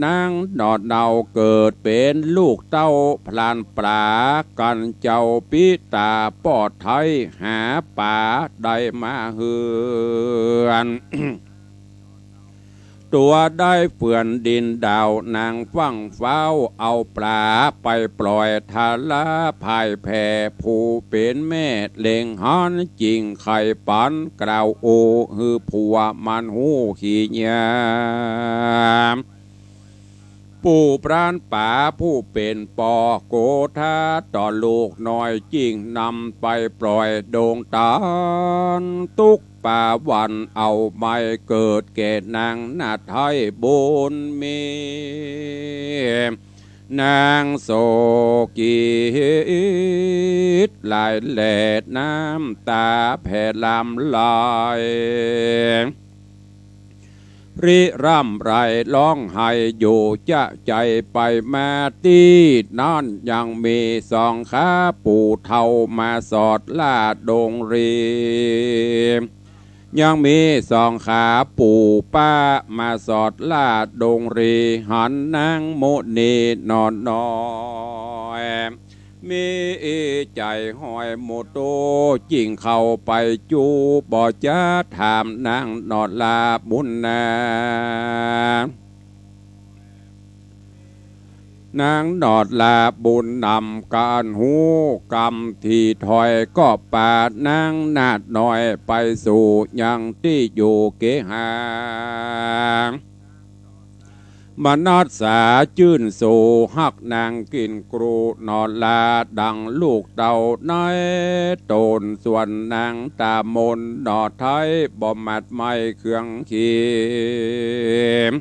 นางดอดเดาเกิดเป็นลูกเต้าพลานปลากันเจ้าปิตาปอดไทยหาป่าได้มาเฮือน ตัวได้เฟื่อนดินดาวนางฟั่งเฝ้าเอาปลาไปปล่อยทาลาภายแผ่ผู้เป็นแม่เล่งหันจริงไข่ปันกล่าวโอฮือผัวมันหูขี้ยาม ปู่ปราณป่าผู้เป็นปอโกธาต่อลูกน้อยจริงนำไปปล่อยโด่งตาลตุกป่าวันเอาไม่เกิดแก่นางนาไทยบุญมีนางโศกีลายแหลดน้ำตาแผ่ลำลายริร่ำไรร้องไห้อยู่จะใจไปมาตีนั่นยังมีสองขาปู่เท่ามาสอดลาดดงรียังมีสองขาปู่ป้ามาสอดลาดดงรีหันนางโมนีนอนน้อยมีใจหอยโมโตจิงเข้าไปจูบ่จะถามนางนอนลาบุญนานางนอดลาบุญนำการหูกรรมที่ถอยก็ปาดนางนาดหน่อยไปสู่ยังที่อยู่เกหามนัสสาจื่นสู่หักนางกินกรูนอนลาดังลูกเต่าน้อยโตนส่วนนางตามนนอไทยบ่มัดไม่เครื่องขีม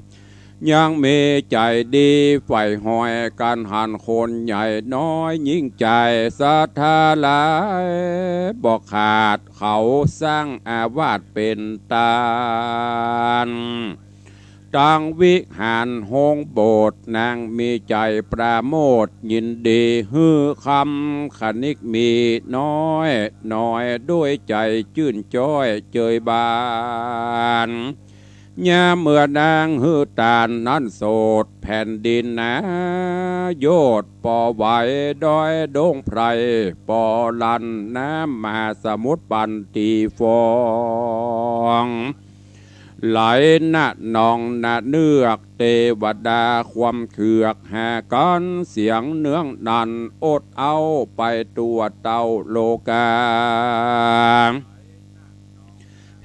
ยังมีใจดีไฟหอยการหันคนใหญ่น้อยยิ่งใจศรัทธาหลายบอกขาดเขาสร้างอาวาสเป็นตาลตังวิหารหงโบสถ์นางมีใจปราโมทยินดีฮือคำขณิกมีน้อยน้อยด้วยใจชื่นจ้อยเจยบานยาเมื่อนางฮือตานนั้นโสดแผ่นดินนะโยดปอไหวดอยดงไพรปอลันน้ำมหาสมุทรปันตีฟองไหลหน้านองหน้าเนือกเทวดาความเขือกแห่กันเสียงเนื้องนันอดเอาไปตัวเต้าโลกา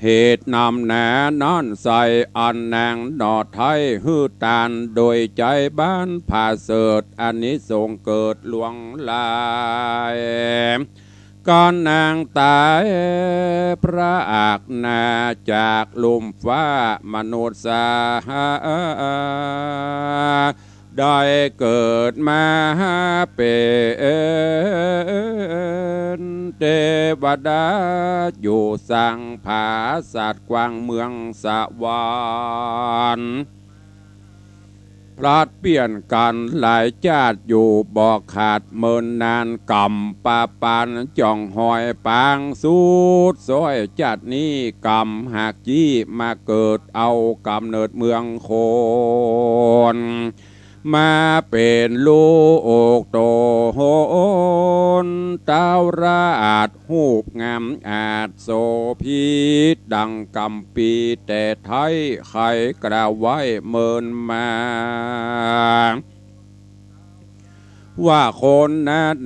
เหตุนำแหนนั่นใส่อันนางดอไทยฮือตานโดยใจบ้านผ่าเสดอันนี้ทรงเกิดหลวงลายก่อนนางตายพระอากนาจากลุมฟ้ามนุษย์สาได้เกิดมาเป็นเทวดาอยู่สังผาสัตว์กวางเมืองสวรรค์พลัดเปลี่ยนกันหลายชาติอยู่บอกขาดเมินนานกำปาปานจ่องหอยปางสูดซอยจัดนี้กำหากจี้มาเกิดเอากำเนิดเมืองโคนมาเป็นลูกโตโหนเต้าราชหูบงามอาจโสพิษดังกำปีแต่ไทยใครกล่าวไว้เมินมาว่าคน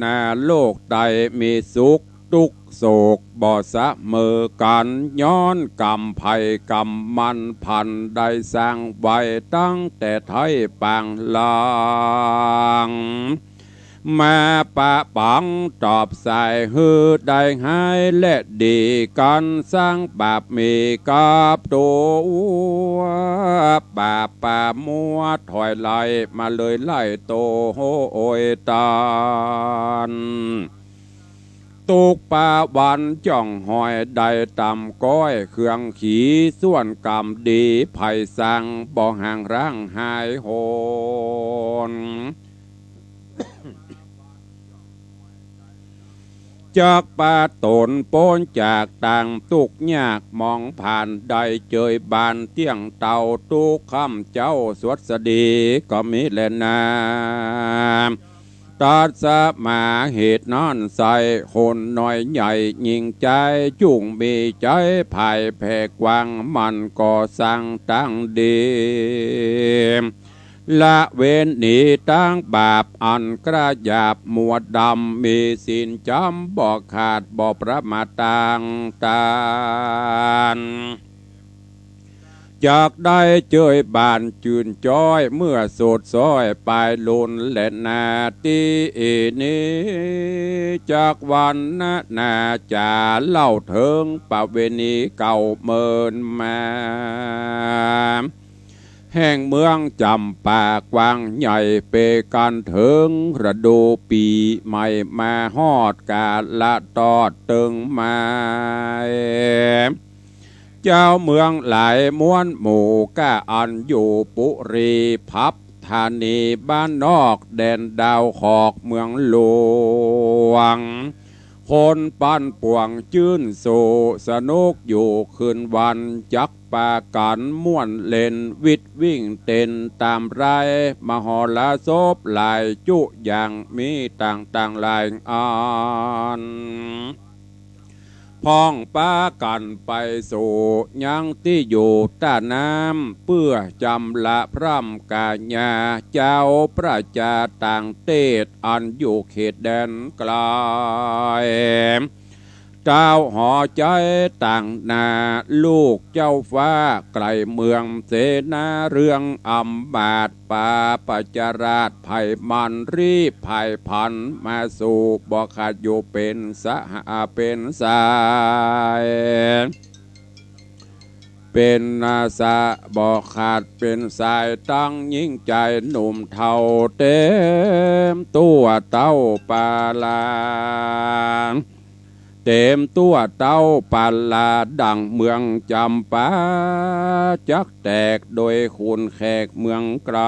นาโลกใดมีสุขทุกโศกบ่สะเมอกันย้อนกรรมภัยกรรมมันพันได้สร้างไว้ตั้งแต่ไทยปางลางมาปะปังตอบใส่ฮือได้ให้และดีกันสร้างบาปมีกับตัวบาปป่ามัวถอยไล่มาเลยไล่โตโอยตานตุกป่าวันจ่องหอยได้ตำก้อยเครื่องขี่ส่วนกรรมดีไผ่สังบ่ห่างร่างหายโหนจากป่าตนโป้นจากต่างตุกยากมองผ่านได้เจยบานเตี้ยงเต่าตุกคำเจ้าสวดสดีก็มีแลนาตัดสมาเหตุนั่นใส่คนน้อยใหญ่ยิ่งใจจุ่งมีใจภายแผ่กว้างมันก่อสร้างตั้งดีละเว้นหนีตั้งบาปอันกระหยาบมัวดำมีสินจำบ่ขาดบ่ประมาตังตาน จากได้เจยบานจืนจ้อยเมื่อโสดซ้อยปลายลุนและนาตีนี้จากวันนาจ่าเล่าเถิงประเวณีเก่าเมินมาแห่งเมืองจำปากวางใหญ่เปกันเถิงระดูปีใหม่มาฮอดกาละตอดตึงมาเจ้าเมืองหลายม้วนหมู่ก้าอันอยู่ปุรีพับธานีบ้านนอกแดนดาวขอกเมืองหลวงคนปั้นป่วงจื้นโซสนุกอยู่คืนวันจักปากันม่วนเล่นวิทวิ่งเต้นตามไรมหรสพหลายจุอย่างมีต่างหลายอันพ้องป้ากันไปสู่ยังที่อยู่ต้าน้ำเพื่อจำละพร่ำกาญาเจ้าประจาต่างเตศอันอยู่เขตแดนไกลเจ้าหอใจต่างนาลูกเจ้าฟ้าไกลเมืองเสนาเรื่องอัมบาดป่าปัจจาราชไผ่มันรีไผ่พันมาสู่บ่ขาดอยู่เป็นสหเป็นสายเป็นนาสะบ่ขาดเป็นสายตั้งยิ่งใจหนุ่มเท่าเต็มตัวเต้าปาลาเต็มตัวเต้าปาลาดังเมืองจำปาจักแตกโดยคุณแขกเมืองไกล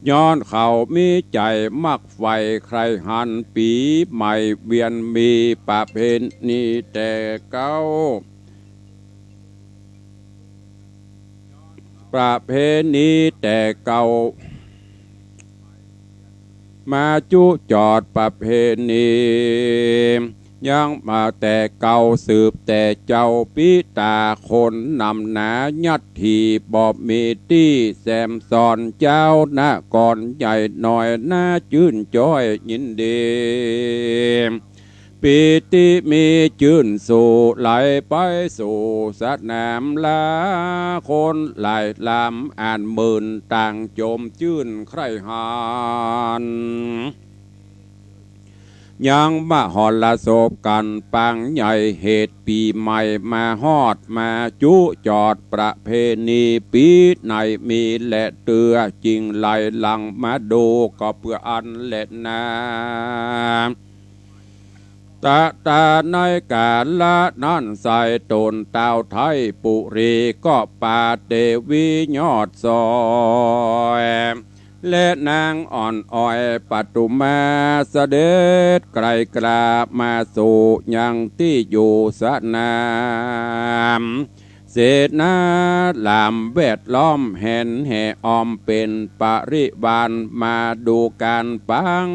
ย้อนเขามีใจมักไฟใครหันปีใหม่เวียนมีประเพณีแต่เก่าประเพณีแต่เก่ามาจุจอดประเพณียังมาแต่เก่าสืบแต่เจ้าปิตาคนนำหนายัดทีบอบมีตี้แซมสอนเจ้าหน้าก่อนใหญ่หน่อยหน้าจื่นจ้อยยินดีปีติมีจื่นสู่ไหลไปสู่สนามลาคนไหลลำอ่านหมื่นต่างโจมจื่นใครหานยังมาหอลาโศบกันปังใหญ่เหตุปีใหม่มาฮอดมาจุจอดประเพณีปีไหนมีและเตือจริงไหลหลังมาดูก็เพื่ออันเล็ดนาตาในกาละนั่นใส่ตนเต้าไทยปุรีก็ปาเตวิยอดซอยและนางอ่อนอ้อยปัตุมาเสด็จไกลกราบมาสู่ยังที่อยู่สนามเสนาลามเวดล้อมเห็นแห่ออมเป็นปริวานมาดูการปัง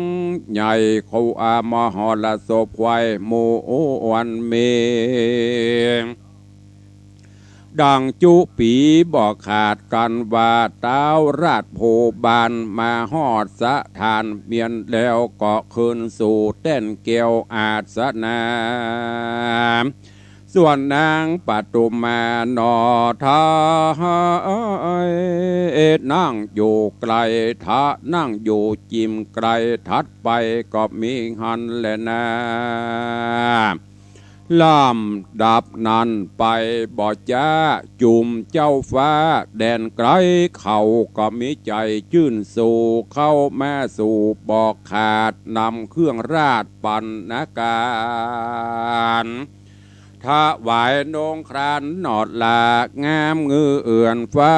ใหญ่เขาอามหรสพไว้หมู่วันเมดังจุปีบอกขาดกันว่าเต้าราชโพบานมาฮอดสะทานเมียนแล้วก็คืนสู่เต้นเกี่ยวอาสนาส่วนนางปัตุมานอทานั่งอยู่ไกลทะนั่งอยู่จิมไกลทัดไปก็มีหันแลนาล่ำดับนั้นไปบ่จ้าจุมเจ้าฟ้าแดนไกลเขาก็มีใจชื่นสู่เข้าแม่สู่บอกขาดนำเครื่องราชปันนาการถวายนงครานนอดหลากงามเงือเอื่อนฟ้า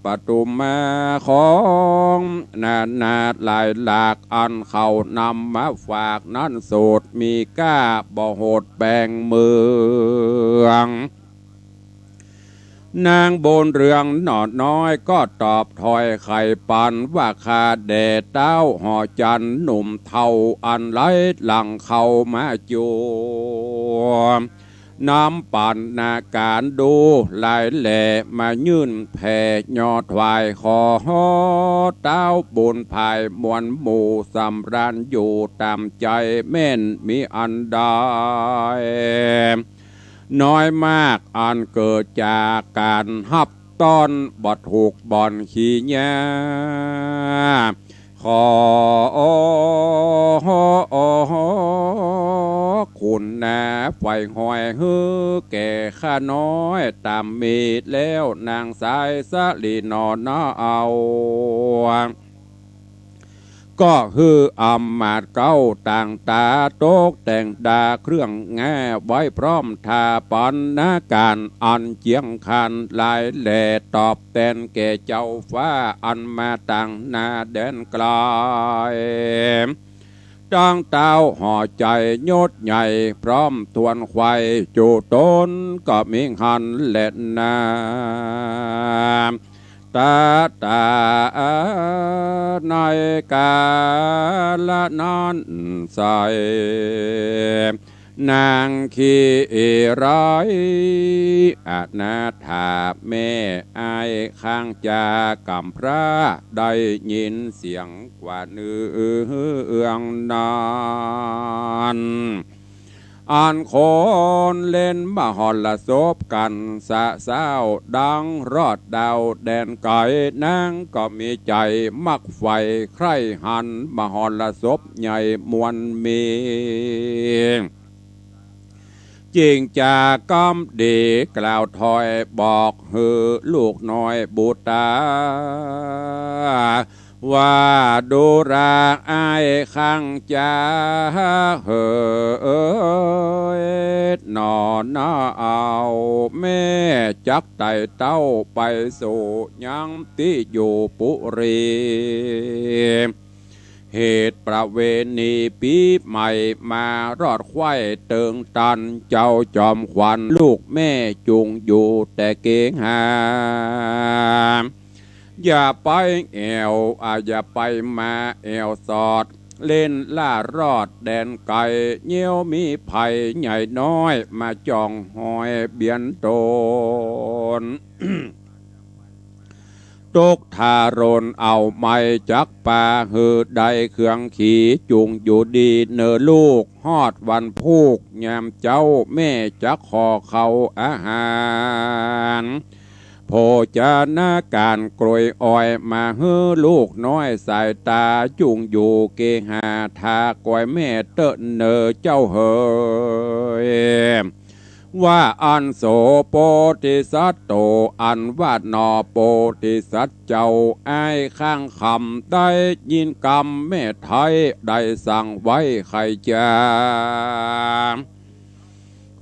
ปตุมมาของนาหลายหลากอันเขานำมาฝากนั้นโสดมีก้าบ่โหดแบ่งเมืองนางบนเรืองหนอดน้อยก็ตอบถอยไข่ปันว่าคาแดดเต้าห่อจันหนุ่มเทาอันไร้หลังเขามาจู น้ำปั่นนาการดูลายแหล่มายื่นแผ่ยอดถวายขอเต้าบุญภายมวลหมู่สำราญอยู่ตามใจแม่นมีอันใดน้อยมากอันเกิดจากการฮับต้อนบ่ถูกบ่อนขี้แย่ขอคุณนะไฟหอยฮือแก่ข้าน้อยตามมีดแล้วนางสายสะลีนอนน้าเอาก็คืออำมาตย์เก้าต่างตาโตกแต่งดาเครื่องแง่ไว้พร้อมทาปันนาการอันเจียงคันลายแหล่ตอบแทนแก่เจ้าฟ้าอันมาต่างนาแดนไกลจ้างเต้าห่อใจยศใหญ่พร้อมทวนควายจูต้นก็มีหันเล่นนาตาในกาละนอนใสนางขีร้อยอนาถาแม่อายข้างจากำพระได้ยินเสียงกว่าเนื้องนานอ่านคนเล่นมาหอลละศพกันสะเศร้าดังรอดดาวแดนไก่นางก็มีใจมักไฟใครหันมาหอลละศพใหญ่มวลมีจริงจากกำดีกล่าวถอยบอกฮือลูกน้อยบูตาว่าดูราอายขังจาเฮนอนนาเอาแม่จักไต่เต้าไปสู่ยังที่อยู่ปุรีเหตุประเวณีปีใหม่มารอดไข่เติงตันเจ้าจอมขวัญลูกแม่จุงอยู่แต่เกงหาอย่าไปแอวอย่าไปมาแอวสอดเล่นล่ารอดแดนไก่เงี้ยวมีไผ่ใหญ่น้อยมาจ่องหอยเบียนโตน ตกทารนเอาไม้จักป่าหือใดเครื่องขี่จุงอยู่ดีเนอลูกฮอดวันพูกยามเจ้าแม่จักขอเขาอาหารโภชนาการกลวยอ้อยมาฮือลูกน้อยสายตาจุงอยู่เกหาทากวยแม่เตอะเนอเจ้าเฮยว่าอันโสโปติสัตโตอันวาดนอโปติสัตเจ้าไอ้ข้างคำได้ยินกรรมแม่ไทยได้สั่งไว้ใครจะ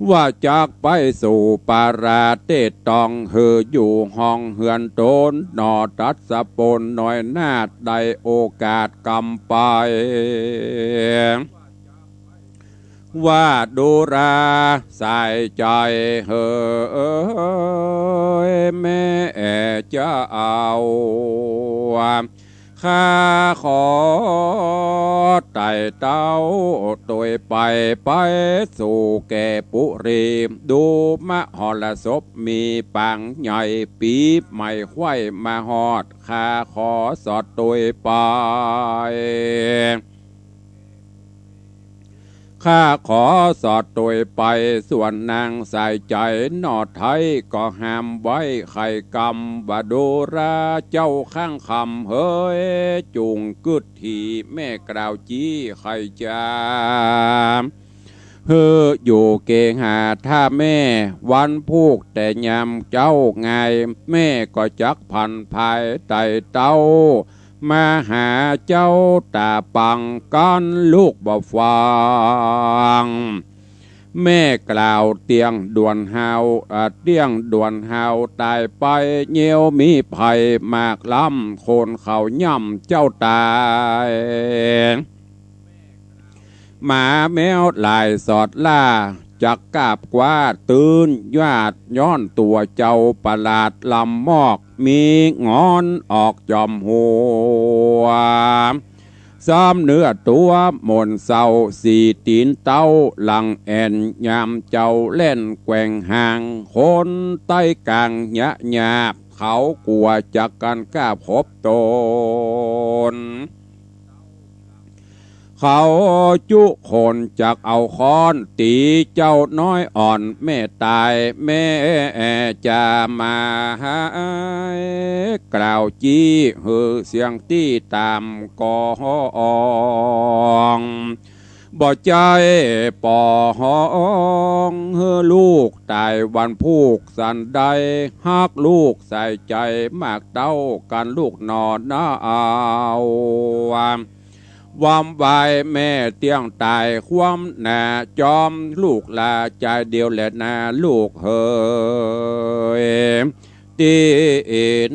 ว่าจากไปสู่ปาราเตตองเฮออยู่ห้องเฮือนโตนนอตัดสะปนหน่อยนาดได้โอกาสกำไปว่าดูราใส่ใจเฮอแม่จะเอาข้าขอไต่เต้าตัวไปสู่แก่ปุรีดูมะหรสพมีปังใหญ่ปีบไม่ไข่มาหอดข้าขอสอดตัวไปข้าขอสอดตัวไปส่วนนางใส่ใจนอไทยก็ห้ามไว้ไข่กำบาดูราเจ้าข้างคำเฮ้ยจุงกึดทีแม่กล่าวจี้ไข่จามเฮ้ออยู่เกงหาถ้าแม่วันพูกแต่ยำเจ้าไงแม่ก็จักพันภายไต่เต้ามาหาเจ้าตาปังก้อนลูกบ่ฟังแม่กล่าวเตียงด่วนหาวเตียงด่วนหาวตายไปเงียวมีไผ่มากล้ำคนเขาย่ำเจ้าตายหมาแมวลายสอดล่าจักกาบกว่าตื่นญาติย้อนตัวเจ้าประหลาดลำมอกมีงอนออกจอมหัว ซ้ำเนื้อตัวหมนเศร้าสีตีนเต้าหลังแอนยามเจ้าเล่นแกว่งห่างคนใต้กลางยะหยาบเขากลัวจากการกล้าพบตนเขาจุคนจากเอาค้อนตีเจ้าน้อยอ่อนแม่ตายแม่จะมาหากล่าวจี้เฮือเสียงตีตามกองบ่ใจปอห้องเฮือลูกตายวันพูกสันใดฮักลูกใส่ใจมากเต้ากันลูกนอนน้าเอาวามวายแม่เตียงตายความหนาจอมลูกลาใจเดียวแหละนาลูกเฮยตี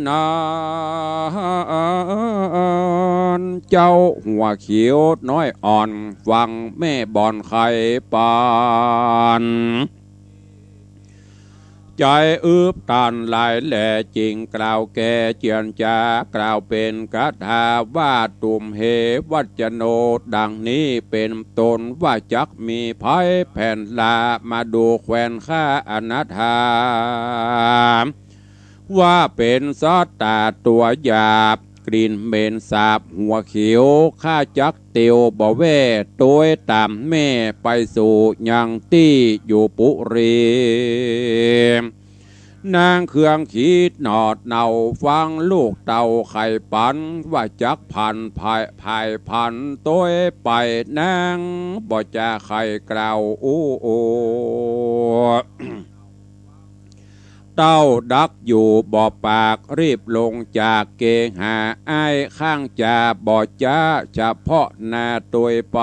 นาเจ้าหัวเขียวน้อยอ่อนฟังแม่บอนไข่ปานใจอึบตันหลายแหล่จริงกล่าวแก่เจียนจากล่าวเป็นคาถาว่าตุ่มเหวัจโนดังนี้เป็นตนว่าจักมีภัยแผ่นลามาดูแควนข้าอนาถาว่าเป็นซอสตาตัวหยาบกลิ่นเหม็นสาบหัวเขียวข้าจักเตียวบ่แว่ตัวตามแม่ไปสู่ยังตี้อยู่ปุรีนางเครื่องขีดหนอดเนาฟังลูกเต่าไข่ปันว่าจักพันภายพันตัวไปนางบ่จะไข่กล่าวโอเต้าดักอยู่บ่อปากรีบลงจากเกหาอ้ายข้างจ่าบ่อจ้าเฉพาะนาตัวไป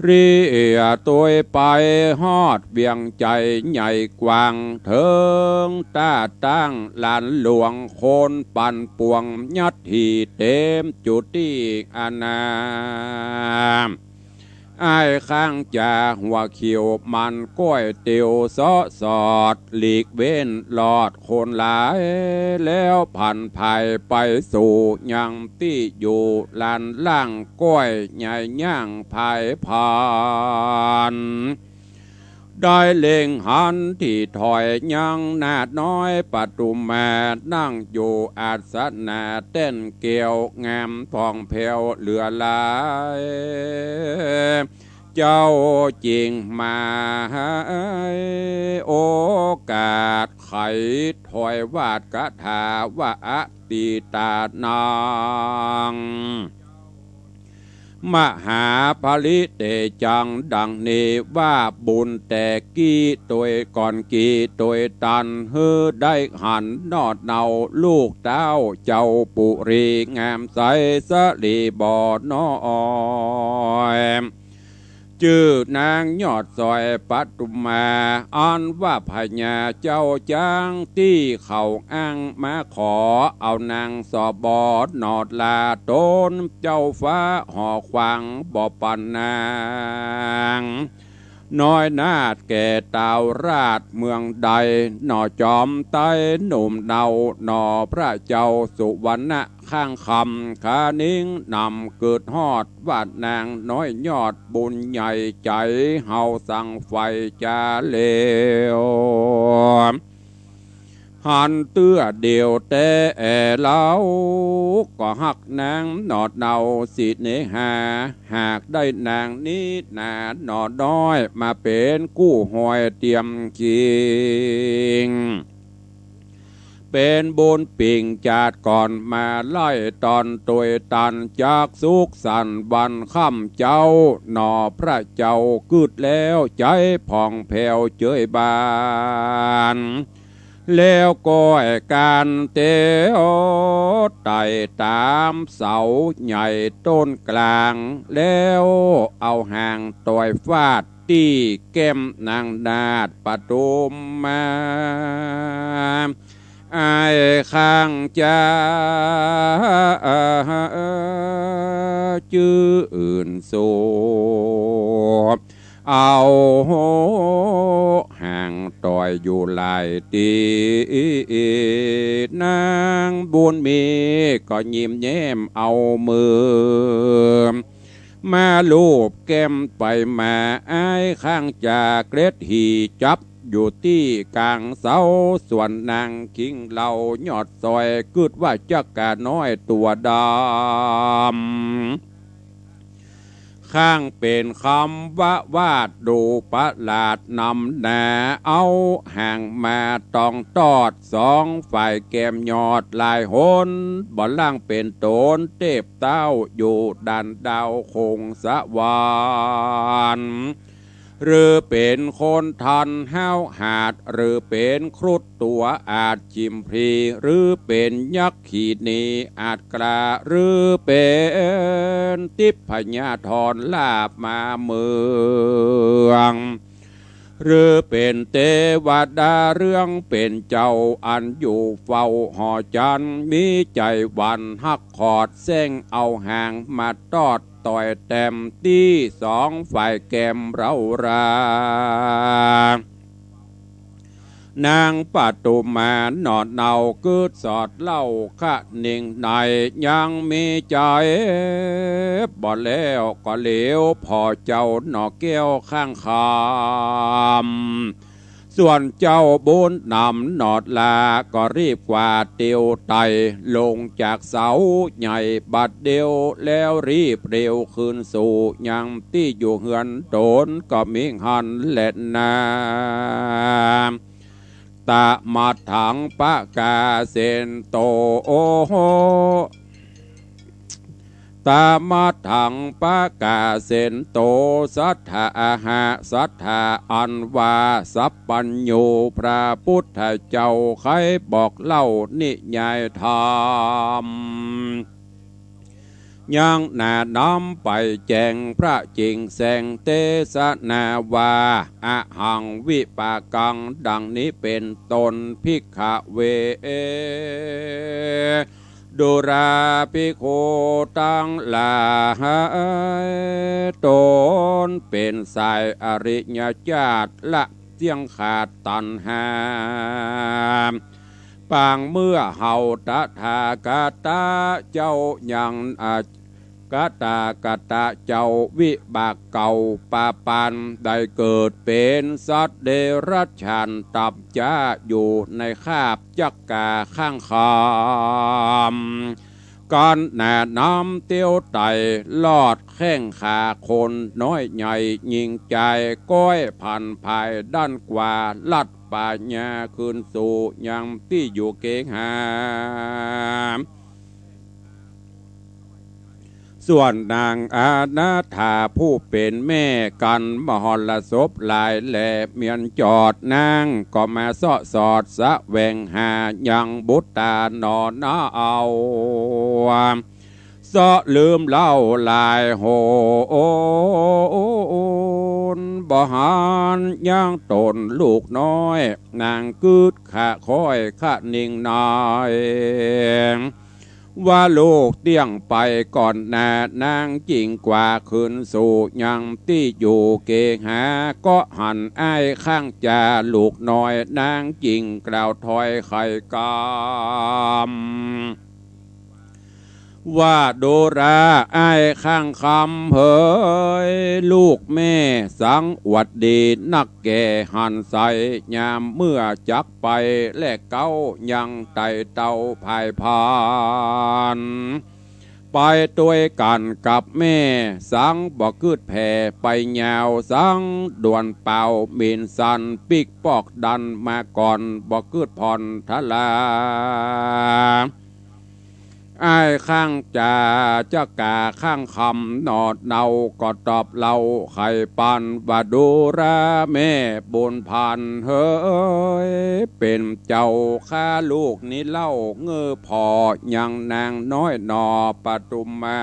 เรียตัวไปฮอดเบียงใจใหญ่กว้างเถิงตาตั้งลานหลวงโคนปันปวงยัดหีเต็มจุดที่อาณาอ้ายข้างจ่าหัวเขียวมันก้อยเตียวซอสอดหลีกเว้นหลอดคนหลายแล้วผ่านภายไปสู่ยังที่อยู่ลานล่างก้อยใหญ่ย่างภายผ่านได้เล็งหันที่ถอยยังนาดน้อยปัตุมานั่งอยู่อาสนะเต้นเกี่ยวงามทองเพลวเหลือหลายเจ้าจริงมาโอกาสไขถอยวาดกะถาว่าอติตานางมหาภริเตจังดังนี้ว่าบุญแต่กี้ตัวก่อนกี้ตัวตันเฮือได้หันนอดเนาลูกเต้าเจ้าปุรีงามใสสลีบ่อน้อยชื่อนางยอดซอยปัตุมาอันว่าพญาเจ้าจ้างที่เขาอ้างมาขอเอานางสอบอดนอดลาต้นเจ้าฟ้าห่อควางบ่อปันนางน้อยนาดแก่ตาวราชเมืองใดหน่อจอมไต้หนุ่มเดาหน่อพระเจ้าสุวรรณะข้างคำขานิ่งนำเกิดฮอดวาดนางน้อยยอดบุญใหญ่ใจเฮาสั่งไฟจาเลวหันเตื้อเดียวแต่เล่าก็หักนางหนอดเนาสิเนหาหากได้นางนี้นาหนอดน้อยมาเป็นกู้หอยเตรียมกิงเป็นบุญปิ่งจาดก่อนมาไล่ตอนตัวตันจากสุขสันวันค่ำเจ้าหนอพระเจ้ากึดแล้วใจผ่องแผ้วเจยบานแล้วก็การเตโอไต่ตามเสาใหญ่ต้นกลางแล้วเอาหางต่อยฟาดตีแก้มนางนาดปทุมมาไอ้ข้างจ้าชื่ออื่นสูบเอาห่าง ต่อยอยู่หลายตีนางบุญมีก็ยิ้มแย้มเอามือมาลูบแก้มไปมาอ้ายข้างจากเกร็ดหีจับอยู่ที่กลางเสาส่วนนางคิงเหล่ายอดซอยกึดว่าจักกะน้อยตัวดำข้างเป็นคำว่าวาดดูประหลาดนำหนาเอาห่างมาต้องตอดสองฝ่ายแก้มยอดลายหนบ่อล่างเป็นโตนเทพเต้าอยู่ดันดาวคงสวรรค์หรือเป็นคนทันห้าวหาดหรือเป็นครุฑตัวอาจจิมพรีหรือเป็นยักษ์ขีนีอาจกระหรือเป็นทิพญาธรลาบมาเมืองหรือเป็นเทวดาเรื่องเป็นเจ้าอันอยู่เฝ้าหอจันมีใจวันหักขอดเส้งเอาห่างมาตอดต่อยแต้มที่สองฝ่ายแก้มเรารานางปัตุมานอดเนาเกิดสอดเล่าขะนิ่งในยังมีใจบ่แล้วก็เหลวพอเจ้าหนอแก้วข้างคำส่วนเจ้าบุญนำหนอดลาก็รีบกว่าเตียวไตลงจากเสาใหญ่บัดเดียวแล้วรีบเร็วคืนสู่ยังที่อยู่เฮือนโดนก็มิหันเล็ดนาตะมาถังปะกาเซนโตโอโหตามาถังปะกาเซนโตสัทธาหะสัทธาอันวาสัพปัญโยพระพุทธเจ้าใครบอกเล่านิยายธรรมยังนาน้ำไปแจงพระจิงแสงเตสนาวาอะหังวิปากังดังนี้เป็นตนภิกขเวดุราภิกขุตังลาตนเป็นสายอริยญาติละเสียงขาดตันหาปางเมื่อเฮาตถากตาเจ้ายังกตากตะเจ้าวิบากเก่าปาปันได้เกิดเป็นสัตว์เดรัจฉานตับจ้าอยู่ในคาบจักกาข้างคำก่อนแนะนำเตียวไตลอดแข้งขาคนน้อยใหญ่ยิงใจก้อยพันภายด้านกว่าลัดป่าญาคืนสู่ยังที่อยู่เกงหามส่วนนางอาณาถาผู้เป็นแม่กันมหรสพหลายแหล่เมียนจอดนางก็มาสอสอดสะแวงหายังบุตตานอนนาเอาสะลืมเล่าลายโหนบ่หันย่างตนลูกน้อยนางกึดขะค่อยขะนิ่งนายว่าลูกเตี้ยงไปก่อนหน้านางจริงกว่าคืนสู่ยังที่อยู่เกหาก็หันอ้ายข้างจาลูกน้อยนางจริงกล่าวถอยไข่กามว่าโดราอ้ายข้างคำเผยลูกแม่สังวัดดีนักแก่หันใสยามเมื่อจักไปและเก้ายังไต่เต่าภายพานไปด้วยกันกับแม่สังบอกคืดแผ่ไปยาวสังด่วนเป่ามินสันปิกปอกดันมาก่อนบอกคืดผ่อนทลาอ้ายข้างจ่าจะกาข้างคำนอดเนาก็ตอบเล่าไข่ปันว่าดูราแม่บุญพันเฮ้ยเป็นเจ้าข้าลูกนี้เล่าเงือพอยังนางน้อยนอปทุมมา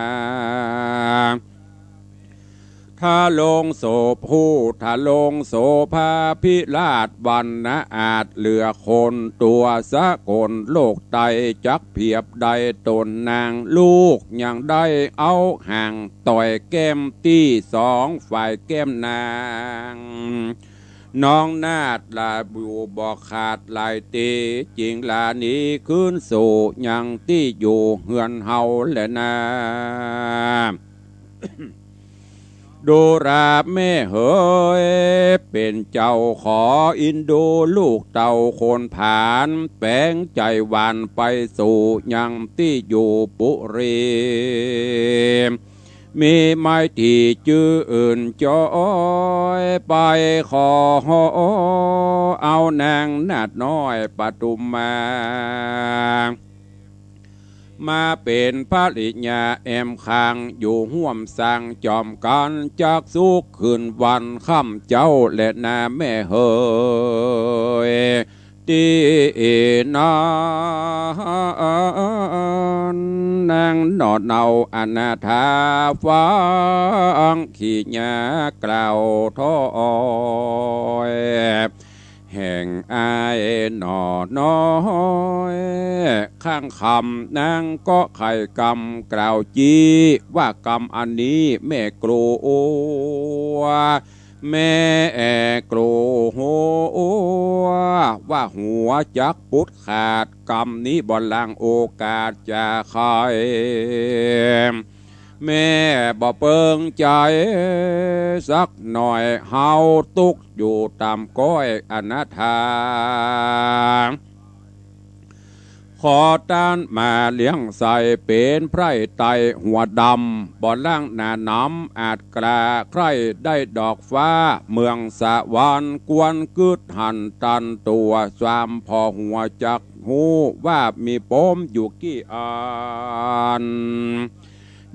ถ้าลงโสผู้ถ้าลงโสภาพิราชวันนะอาจเหลือคนตัวสะกลโลกไตจักเพียบใดตนนางลูกยังได้เอาห่างต่อยแก้มที่สองฝ่ายแก้มนาง น้องนาดลาบูบอกขาดลายตีจริงลานี้ขึ้นสู่ยังที่อยู่เฮือนเฮาและนาดูราแม่เฮยเป็นเจ้าขออินดูลูกเต่าโคนผานแปลงใจหวานไปสู่ยังที่อยู่ปุรีมีไม้ที่จื้ออื่นจอยไปขอเอานางนาดน้อยปทุมมาเป็นภริญาแอมคางอยู่ห่วมสร้างจอมกันจากสุขคืนวันค่ำเจ้าและนาแม่เฮยตีนานางนอดเนาอนาถาฟังขี้ยากล่าวท้อยแห่งอายหนอน้อยข้างคำนางก็ไข่กำกล่าวจีว่ากรรมอันนี้แม่กลัวแม่กลัวว่าหัวจักพุดขาดกรรมนี้บ่ลังโอกาสจะใครแม่บ่เปิงใจสักหน่อยเฮาตุกอยู่ตามก้อยอนาถาขอต้านมาเลี้ยงใส่เป็นไพร่ไตหัวดำบ่อล่างหน้าน้ำอาจกล้าใครได้ดอกฟ้าเมืองสะวรรค์กวนกึดหันตันตัวสามพอหัวจักหูว่ามีปมอยู่กี่อัน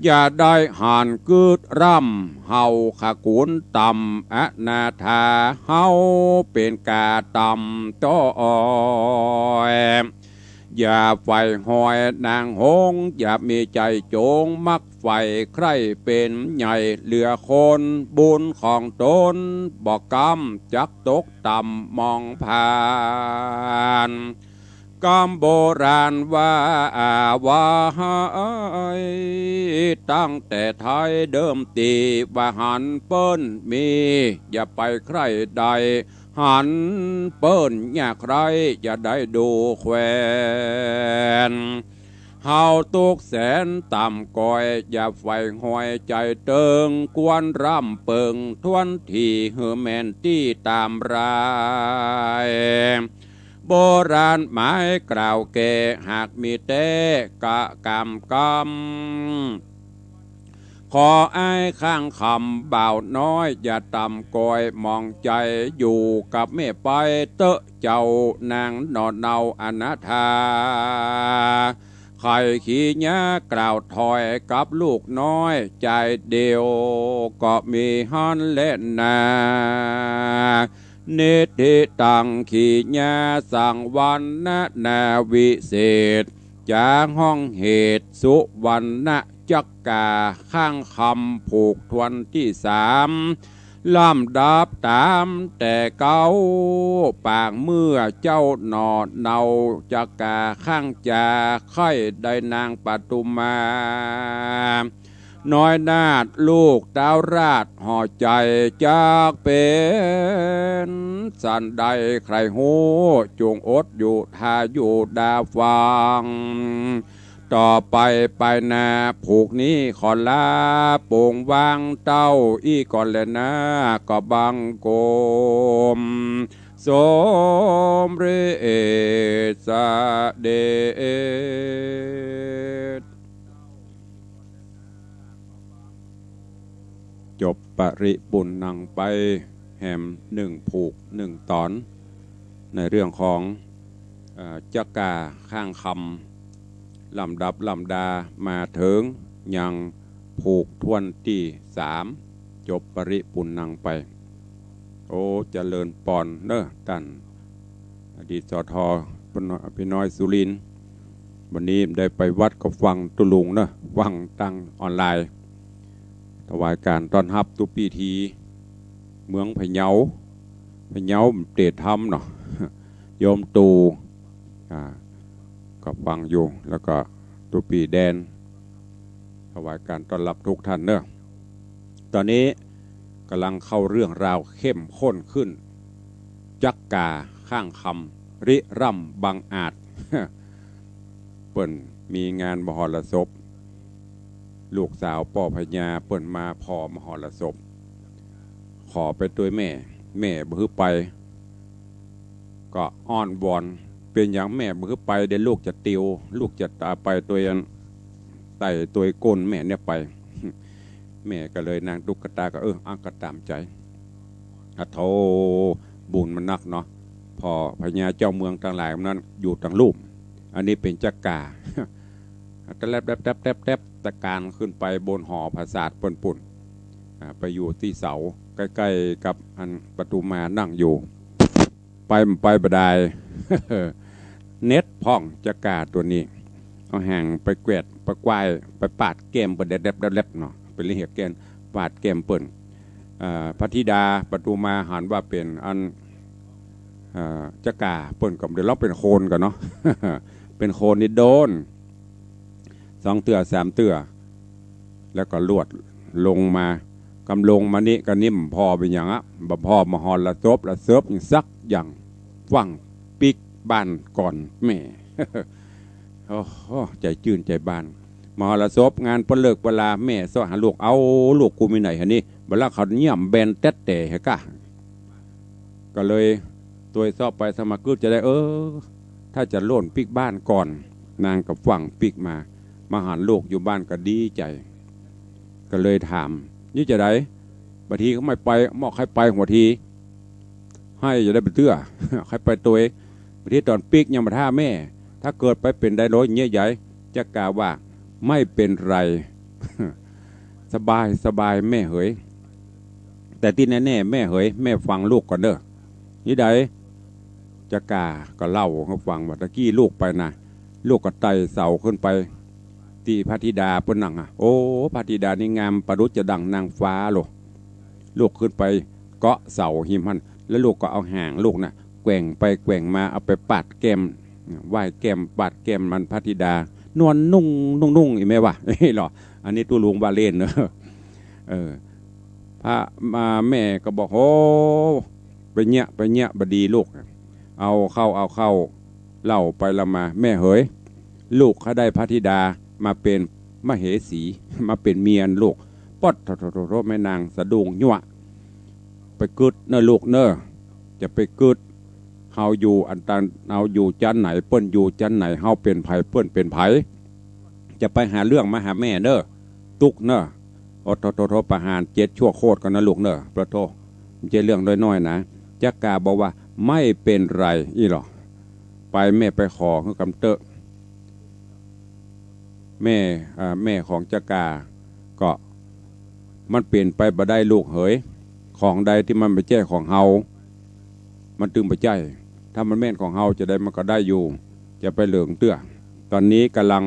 อย่าได้หันกึดร่ำเฮาขกุนต่ำอนาถาเฮาเป็นกาต่ำต้อยอย่าไฟหอยนางหงอย่ามีใจโจงมักไฟใครเป็นใหญ่เหลือคนบุญของตนบอกกรรมจักตกต่ำมองผ่านกรรมโบราณว่าตั้งแต่ไทยเดิมตีว่าหันเปิ้นมีอย่าไปใครใดหันเปิ้นอย่าใครอย่าได้ดูแควนเฮาตุกแสนต่ำก้อยอย่าไฟหอยใจเติงกวนร่ำเปิงทวนที่เฮแมนที่ตามรายโบราณหมายกล่าวแก่หากมีแต่กะกำขอไอ้ข้างคำบ่าวน้อยอย่าต่ำก้อยมองใจอยู่กับแม่ไปเตอะเจ้านางนอนเนาอนาถาใครขี้ยากล่าวถอยกับลูกน้อยใจเดียวก็มีฮันเล่นนาเนติตังขีญาสังวันนะนาวิเศษจากห้องเหตุสุวรรณจักกาข้างคำผูกทวนที่สามลำดับตามแต่เก้าปางเมื่อเจ้าหนอเนาจักกาข้างจาค่อยได้นางปทุมมาน้อยนาดลูกดาวราชห่อใจจากเป็นสันใดใครหูจงอดอยู่ทาอยู่ดาฟังต่อไปไปนาผูกนี้ขอลาโป่งวางเต้าอีก่อนเลยนะก็บังโกมสมเรศเดชจบปริปุณนังไปแหมหนึ่งผูกหนึ่งตอนในเรื่องของจักกาข้างคำลำดับลำดามาถึงยังผูกทวนที่สามจบปริปุณนังไปโอ้เจริญปอนเนอะตันอดีตสทพี่น้อยสุรินทร์วันนี้ได้ไปวัดก็ฟังตุลุงเนอะฟังตั้งออนไลน์ถวายการต้อนรับตุปีทีเมืองพะเยาเตะธรรมเนาะโยมตูก็ฟังอยู่แล้วก็ตุปีแดนถวายการต้อนรับทุกท่านเนอะตอนนี้กำลังเข้าเรื่องราวเข้มข้นขึ้น จักกาข้างคำริร่ำบังอาจ เปิ่นมีงานมหรสพลูกสาวป่อพญาเปิ่นมาพอมหรสพขอไปตัวแม่บื้อไปก็อ้อนวอนเป็นอย่างแม่บื้อไปเดี๋ยวลูกจะติวลูกจะตาไปตัวยันไต่ตัวก้นแม่เนี่ยไป แม่ก็เลยนางตุกตาก็อังก็ตามใจอะโธบุญมันนักเนาะพอพญาเจ้าเมืองต่างหลายนั้นอยู่ต่างลุ่มอันนี้เป็นจักกา ตะแลบตะการขึ้นไปบนหอปราสาทปุ่นไปอยู่ที่เสาใกล้ๆกับอันประตูมานั่งอยู่ไปบดาย เน็ตพ่องจักกาตัวนี้เอาห่างไปแกวดไปควายไปปาดแก้มเปิดเด็บเนาะเป็นเรื่องแกนปาดแก้มเปิ่นพระธิดาประตูมาหันว่าเป็นอันจักกาเปิ่นกับเดี๋ยวเราเป็นโคนกันเนาะ เป็นโคนนี่โดน2 เตื้อ 3 เตื้อแล้วก็ลวดลงมากำลงมานี่ก็นิ่มพอเป็นอย่างอ่ะบ่พอมาหอนละจบละเซิร์ฟอย่างซักอย่างฟังปิกบ้านก่อนแม่ โอ้โหใจจื่นใจบานมหรสพงานเปเลิกเวลาแม่สอหาลูกเอาลูกกูมีไหนฮะนี่เวลาเขาเยี่ยมแบนเต๊ดแต่ฮะกะก็เลยตัวสอบไปสมัครจะได้ถ้าจะโล่นปิกบ้านก่อนนางกับฝั่งปิกมาหันลูกอยู่บ้านก็ดีใจก็เลยถามนี่จะได้บางทีเขาไม่ไปมอกให้ไปหัวทีให้จะได้เป็นเตื้อ ให้ไปตัวเองบางทีตอนปิกยังมาท่าแม่ถ้าเกิดไปเป็นได้ร้อยเงี้ยใหญ่จะกล่าวว่าไม่เป็นไร สบายแม่เหยแต่ที่แน่แม่เหยแม่ฟังลูกก่อนเด้อนี่ใดจะกาก็เล่าเขาฟังว่าตะกี้ลูกไปนะลูกก็ไต่เสาขึ้นไปที่พระธิดาเปิ้นนั่งโอ้พระธิดานี่งามประดุจจะดังนางฟ้าลูกขึ้นไปเกาะเสาหิมหันแล้วลูกก็เอาห่างลูกน่ะแกว่งไปแกว่งมาเอาไปปาดแก้มไหว้แก้มปาดแก้มมันพระธิดานวลนุ่งอีกไหมวะนี่หรออันนี้ตัวลุงบาเล่นเนอะพระมาแม่ก็บอกโอ้ไปเนี้ยบดีลูกเอาเข้าเล่าไปละมาแม่เหยลูกเขาได้พระธิดามาเป็นมเหสีมาเป็นเมียนลูกปอดโทแม่นางสะดุ้งยั่วไปกึดเนอะลูกเนอะจะไปกึดเฮาอยู่อันตันเอาอยู่จันไหนเปิ้นอยู่จันไหนเฮาเป็นไผเปิ้นเป็นไผจะไปหาเรื่องมาหาแม่เนอะตุกเนอะโทประหาร7 ชั่วโคตรกันนะลูกเนอะประโทมันจะเรื่องน้อยๆนะจักกาบอกว่าไม่เป็นไรอีหรอไปแม่ไปขอคือกำเตอะแม่ของจักกาก็มันเปลี่ยนไปบ่ได้ลูกเหยของใดที่มันไปแจ้ของเฮามันตึงไปใจถ้ามันแม่นของเฮาจะได้มันก็ได้อยู่จะไปเหลืองเตื้อตอนนี้กำลัง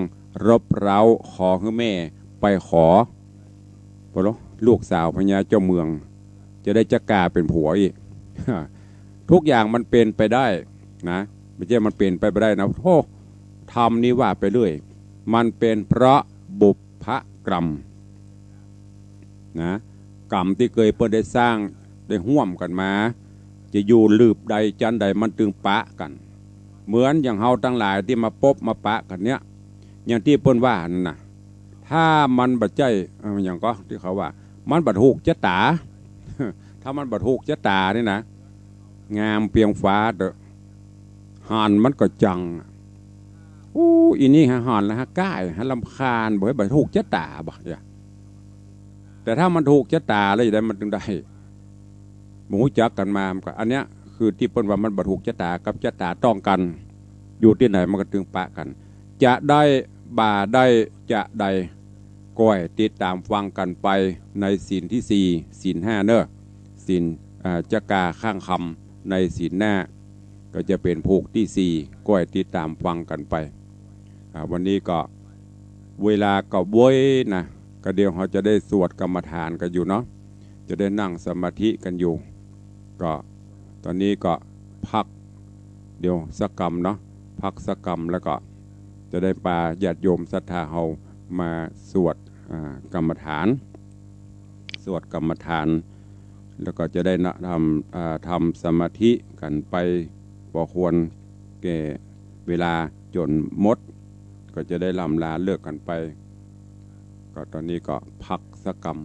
รบเร้าขอให้แม่ไปขอพอลูกสาวพญาเจ้าเมืองจะได้จักกาเป็นผัวอีก ทุกอย่างมันเป็นไปได้นะไม่ใช่มันเป็นไปไม่ได้นะโอ้ทำนี่ว่าไปเรื่อยมันเป็นเพราะบุพกรรมนะกรรมที่เคยเพิ่นได้สร้างได้ห่วมกันมาจะอยู่ลืบใดจันใดมันตึงปะกันเหมือนอย่างเฮาทั้งหลายที่มาพบมาปะกันเนี้ยอย่างที่เพิ่นว่านั่นนะถ้ามันบัดใจอย่างก็ที่เขาว่ามันบัดถูกจะตา ถ้ามันบัดถูกจะตานี่นะงามเปียงฟ้าเด้อหันมันก็จังอีนี่หันแล้วก้ายลำคาญบ่ให้บัดถูกจะตาบ่เนี่ยแต่ถ้ามันถูกจะตาแล้วจะได้มันถึงได้หมูจักกันมาก็อันเนี้ยคือที่เปิ้นว่ามันบัดถูกจะตากับจะตาต้องกันอยู่ที่ไหนมันก็ถึงปะกันจะได้บ่าได้จะได้ก้อยติดตามฟังกันไปในศีลที่4ศีล5เนอะศีลจักกาข้างคำในศีลหน้าก็จะเป็นผูกที่4ก้อยติดตามฟังกันไปวันนี้ก็เวลาก็โว้ยนะก็เดี๋ยวเราจะได้สวดกรรมฐานกันอยู่เนาะจะได้นั่งสมาธิกันอยู่ก็ตอนนี้ก็พักเดี๋ยวสักกรรมเนาะพักสักกรรมแล้วก็จะได้ปาญาติโยมศรัทธาเฮามาสวดกรรมฐานสวดกรรมฐาน แล้วก็จะได้ทำสมาธิกันไปพอควรแก่เวลาจนหมดก็จะได้ลำลาเลิกกันไปก็ตอนนี้ก็พักสักกรรม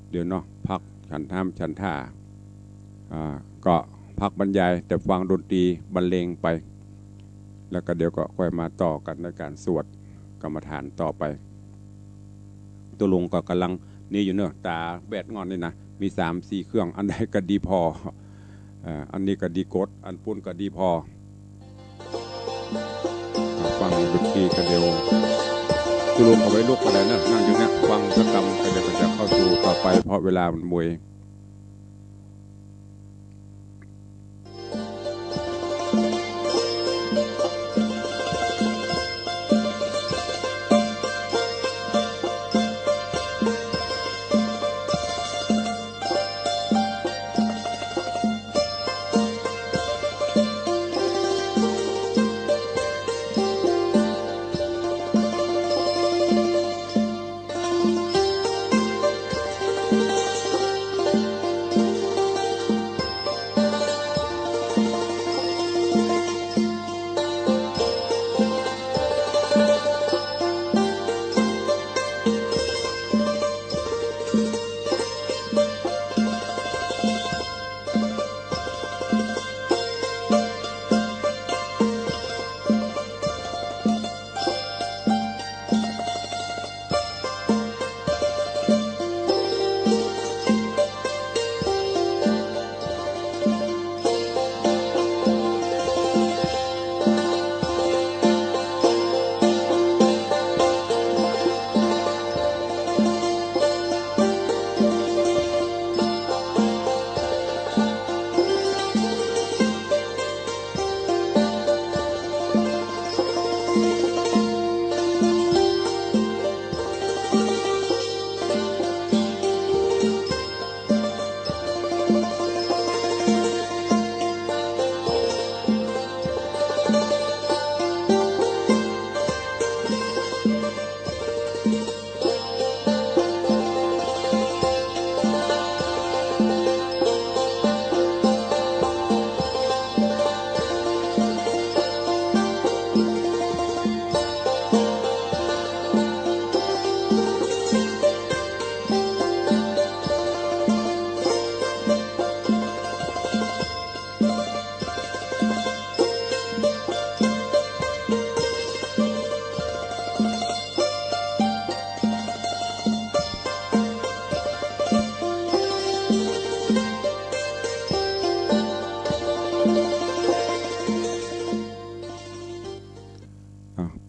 เดี๋ยวเนาะพักฉันท่าก็พักบรรยายแต่ฟังดนตรีบรรเลงไปแล้วก็เดี๋ยวก็ค่อยมาต่อกันในการสวดกรรมฐานต่อไปตัวลุงก็กำลังนี่อยู่เนอะตาแบดงอนนี่นะมี3-4 เครื่องอันใดก็ดีพออันนี้ก็ดีกดอันปุ้นก็ดีพอฟังดนตรีกันเดียวตัวลุงเอาไว้ลุกอะไรนะนั่งอยู่เนี่ยฟังสักกรรมก็เดี๋ยวจะเข้าสู่ต่อไปเพราะเวลามันมวย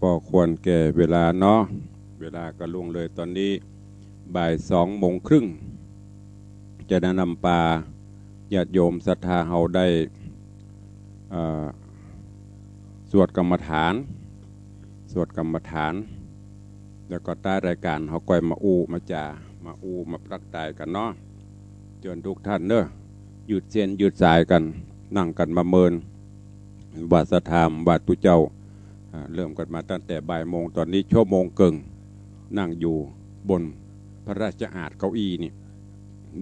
พอควรแก่เวลาเนาะเวลาก็ล่วงเลยตอนนี้บ่าย2:30จะนำปาญาติโยมศรัทธาเฮาได้สวดกรรมฐานแล้วก็ใต้รายการเฮาก่อยมามาปรักตายกันเนาะจนทุกท่านเนอะหยุดเส้นหยุดสายกันนั่งกันมาเมินบาทสถามบาทตุเจ้าเริ่มกันมาตั้งแต่บ่ายโมงตอนนี้ชั่วโมงเกิงนั่งอยู่บนพระราชอาณาเก้าอี้นี่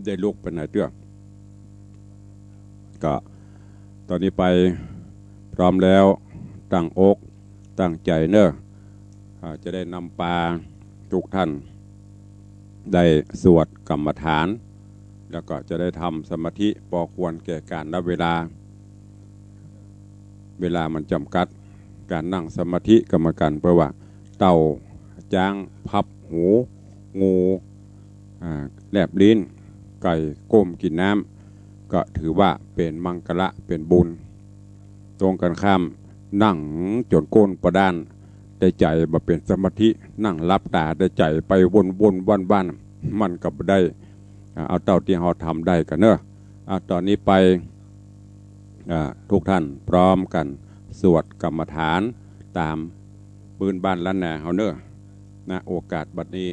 ได้ลุกไปไหนเตื้อก็ตอนนี้ไปพร้อมแล้วตั้งอกตั้งใจเนอะจะได้นำปาทุกท่านได้สวดกรรมฐานแล้วก็จะได้ทำสมาธิพอควรแก่การนับเวลามันจำกัดการนั่งสมาธิกรรมการเพราะว่าเต่าจ้างพับหูงูแลบลิ้นไก่ก้มกินน้ำก็ถือว่าเป็นมังกระเป็นบุญตรงกันข้ามนั่งจนโกนประด้านได้ใจมาเป็นสมาธินั่งรับตาได้ใจไปวนบ้านมันก็ได้เอาเต่าที่เราทำได้กันเนอะตอนนี้ไปทุกท่านพร้อมกันสวดกรรมฐานตามปืนบ้านล้านนาเฮาเนอะนะโอกาสบัดนี้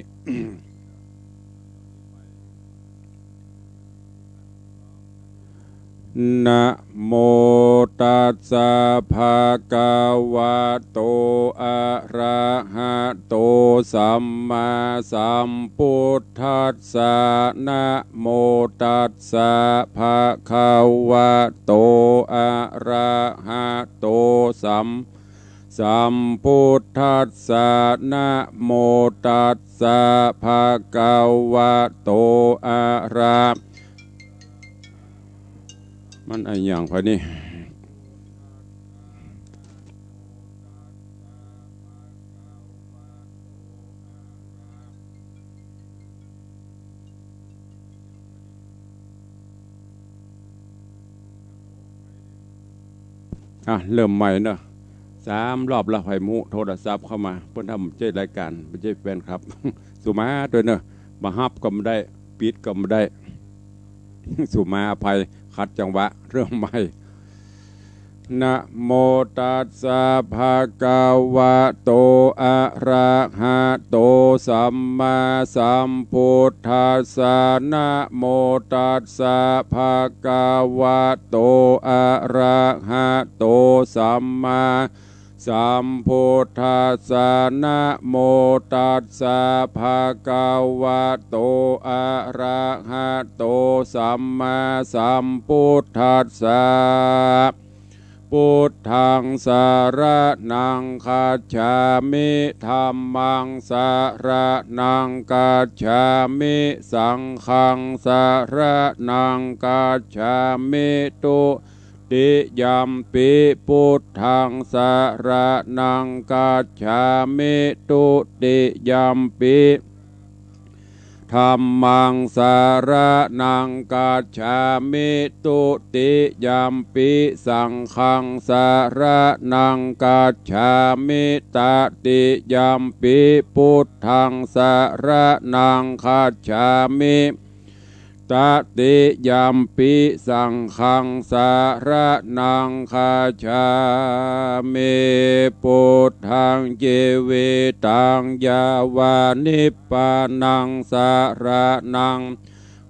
พ นะโมตัสสะภะคะวะโตอะระหะโตสัมมาสัมพุทธัสสะนะโมตัสสะภะคะวะโตอะระหะโตสัมพุทธัสสะนะโมตัสสะภะคะวะโตอะระมันอะไรอย่างพะนี่เริ่มใหม่เนอะ3 รอบแล้วไผ่มุโทรศัพท์เข้ามาเพื่อนทำเจ้รายการไม่ใช่แฟนครับ สุมาด้วยเนอะมาฮับก็ไม่ได้ปิดก็ไม่ได้ สุมาอภัยขัดจังหวะเรื่องใหม่นะโมตัสสะภะคะวะโตอะระหะโตสัมมาสัมพุทธัสสะนะโมตัสสะภะคะวะโตอะระหะโตสัมมาสัมพุทธัสสะนะโมตัสสะภะคะวะโตอะระหะโตสัมมาสัมพุทธัสสะพุทธังสารนังคัจฉามิธัมมังสารนังคัจฉามิสังฆังสารนังคัจฉามิตุติยัมปิพุทธังสารนังคัจฉามิตุติยัมปิธัมมังสารนังกัจฉามิตุติยัมปิสังฆังสารนังกัจฉามิตติยัมปิพุทธังสารนังกัจฉามิตติยัมปิสังฆังสารนังกัจฉามิพุทธังเจวิตังยาวานิพพานังสารนัง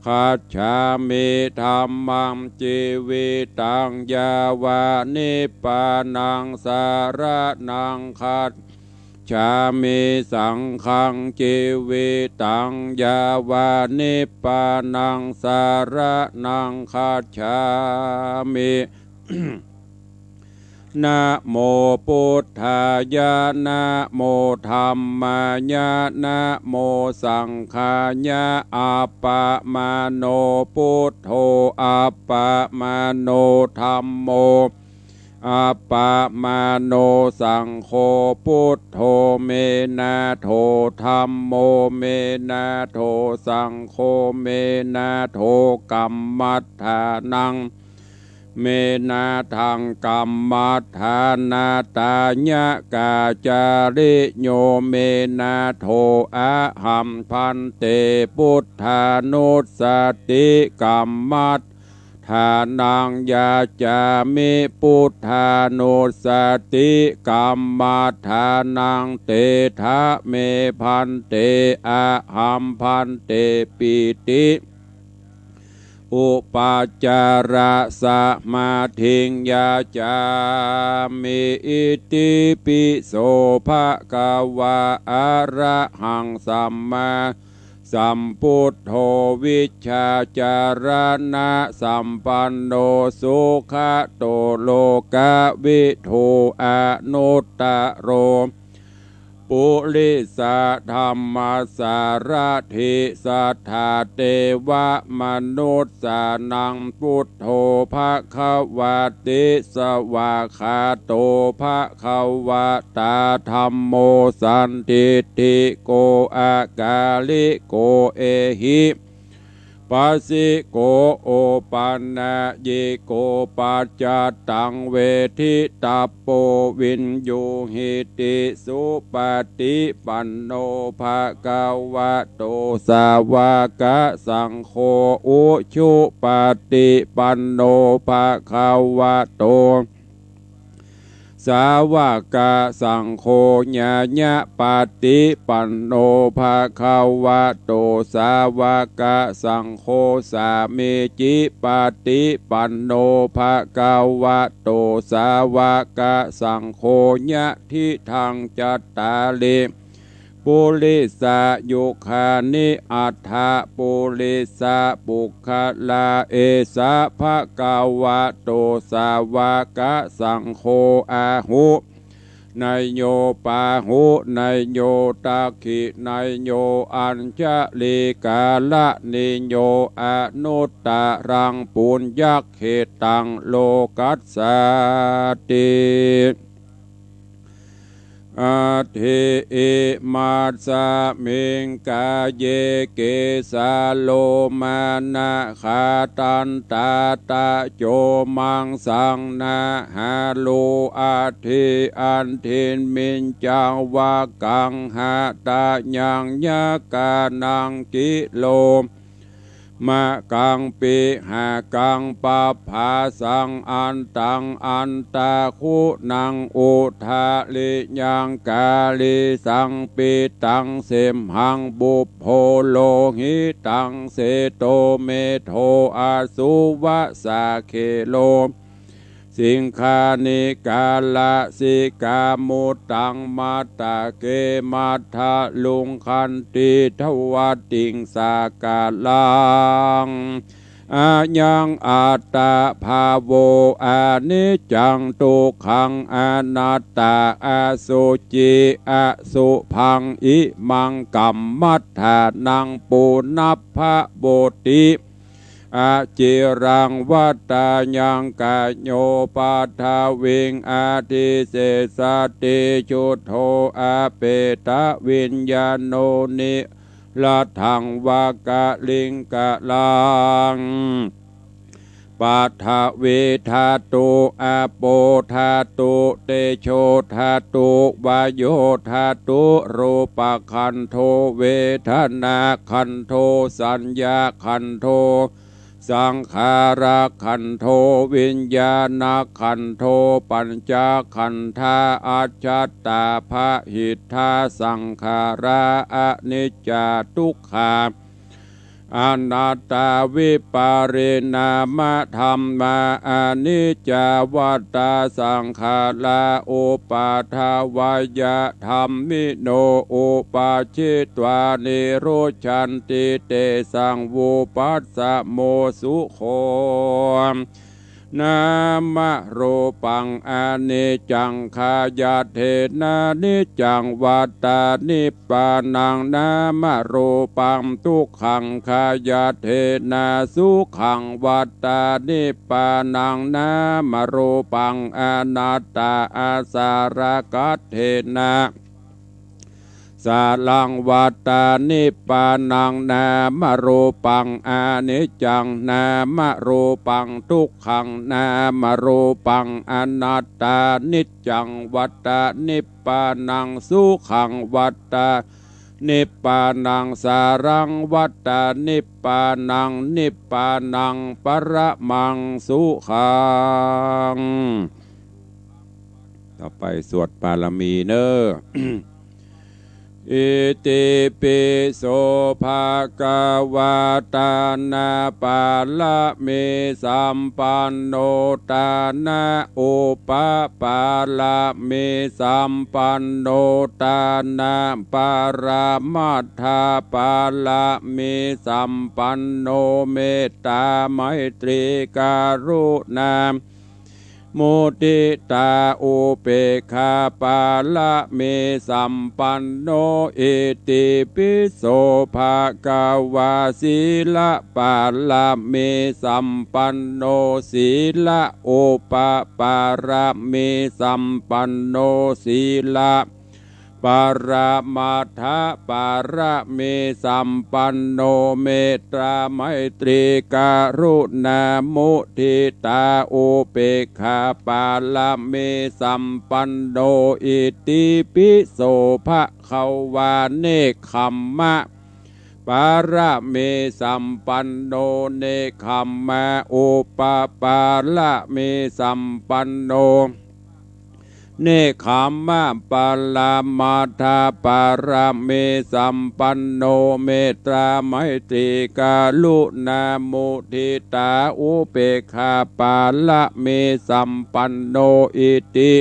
คัจฉามิธัมมังชีวิตังยาวานิพพานังสารนังคัจฉามิสังฆังชีวิตังยาวานิพพานังสารนังคัจฉามิ นะโมพุทธายะนะโมธัมมายะนะโมสังฆายะอัปปะมาโนพุทโธอัปปะมาโนธัมโมอัปปะมาโนสังโฆพุทโธเมนะโธธัมโมเมนะโธสังโฆเมนะโธกัมมัฏฐานังเมนาทังกัมมัฏฐานาตาญะกาจาริโยเมนาโทอะหัมพันเตพุทธานุสติกัมมัฏฐานังยาจามิพุทธานุสติกัมมัฏฐานังเตทะเมพันเตอะหัมพันเตปิติอุปาจาระสมาธิงยาจามิอิติปิโสภะคะวะอะระหังสัมมาสัมพุทโธวิชชาจารณะสัมปันโนสุขโตโลกวิทูอนุตตโรปุริสธรรมสารถิสัทธาเทวมนุษย์สานังพุทโธภควติสวาคาโตภควตาธัมโมสันติติโกอากาลิโกเอหิปัสสิโกโอปันนายิโกปัจจตังเวทิตาโปวินโยหิติสุปฏิปันโนภะคะวะโตสาวกสังโฆอุชุปฏิปันโนภะคะวะโต สาวกสังโฆญาญะปฏิปันโนภะคะวะโตสาวกสังโฆสามีจิปฏิปันโนภะคะวะโตสาวกสังโฆญะทิทังจัตตาลิปุริสายุคานิอัฏฐปุริสาปุคลาเอสะภะคะวะโตสาวกสังโฆอาหุนายโยปาหุนายโยตาคินายโยอัญชลิกาละนิโยอนุตตรังปุญญเขตังโลกัสสติอาทิอิมาสะมิงกาเยเกสาโลมานะคาตันตาตะโจมังสังนาหาโลอาทิอันทินมินจังวากังหาตายังยะกานังกิโลมะกังปิหากังปะภาสังอันตังอันตาคุนังอุทาลิยังกาลิสังปิตังเสมหังบุพโพโลหิตังเสโตเมโทอาสุวะสาเคโลสิงคานิกาลสิกามุตังมาตาเกมัทะลุงคันติทวัติงสากาลังอายังอัตตาภาโวอานิจจังทุกขังอนัตตาอาสุจิอาสุพังอิมังกัมมัฏฐานังปุนัพพะโบติอาจิรังวัตตายังกาโยปัฏฐาวิงอาทิเสสติจุตโธอาเปตะวิญญาโนนิละทังวากะลิงกะลังปัฏฐเวทาตุอาโปธาตุเตโชธาตุวายโยธาตุรูปขันโทเวทนาขันโทสัญญาขันโทสังขารขันโทวิญญาณขันโทปัญจขันธาอัจจตาภะหิทธาสังขาราอนิจจทุกขาอนัตตาวิปาริณามะธรรมาอนิจจวัตตาสังขาราอุปาทวายะธรรมิโนอุปาชิตวานิโรชันติเตสังวูปัสสะโมสุโขนามะโรปังอนิจจังขายาเทนะนิจจังวัตตานิปปานังนามะโรปังทุกขังขายาเทนะสุขังวัตตานิปปานังนามะโรปังอนัตตาอาสารกัตเทนะสาลังวัตตานิปปานังนามะโรปังอนิจจังนามะโรปังทุกขังนามะโรปังอนัตตานิจจังวัตตานิปปานังสุขังวัตตานิปปานังสารังวัตตานิปปานังนิปปานังปรมังสุขังต่อไปสวดปาลมีเนอ อิติปิโสภะคะวะตานะปาละเมสัมปันโนตานะอุปปาละเมสัมปันโนตานะปารามัฏฐาปาละเมสัมปันโนเมตตาไมตรีการุณามุติตาอุเปกขาปาละเมสัมปันโนอิติปิโสภะคะวะสีละปาละเมสัมปันโนสีละอุปปาระเมสัมปันโนสีละปารามัฏฐะปาระเมสัมปันโนเมตตาไมตรีการุณามุทิตาอุเปกขาปาละเมสัมปันโนอิติปิโสภะคะวะเนคขัมมะปาระเมสัมปันโนเนคขัมมะอุปปาละเมสัมปันโน เนคขมมะปาลามาทาปารามิสัมปันโนเมตตาไมตรีกาลุนามุทิตาอุเปกขาปาละเมสัมปันโนอิติ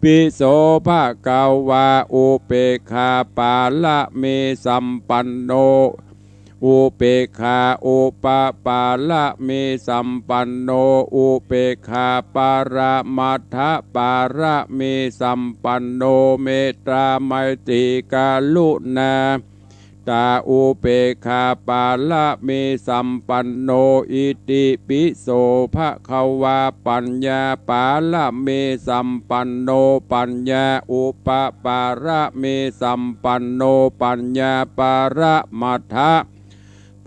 ปิโสภะกาวาอุเปกขาปาละเมสัมปันโนอุเปกขาอุปปาละเมสัมปันโนอุเปกขาปาระมัทธปาระเมสัมปันโนเมตตาไมตรีกาลุนาตาอุเปกขาปาละเมสัมปันโนอิติปิโสภะคะวาปัญญาปาละเมสัมปันโนปัญญาอุปปาระเมสัมปันโนปัญญาปาระมัทธ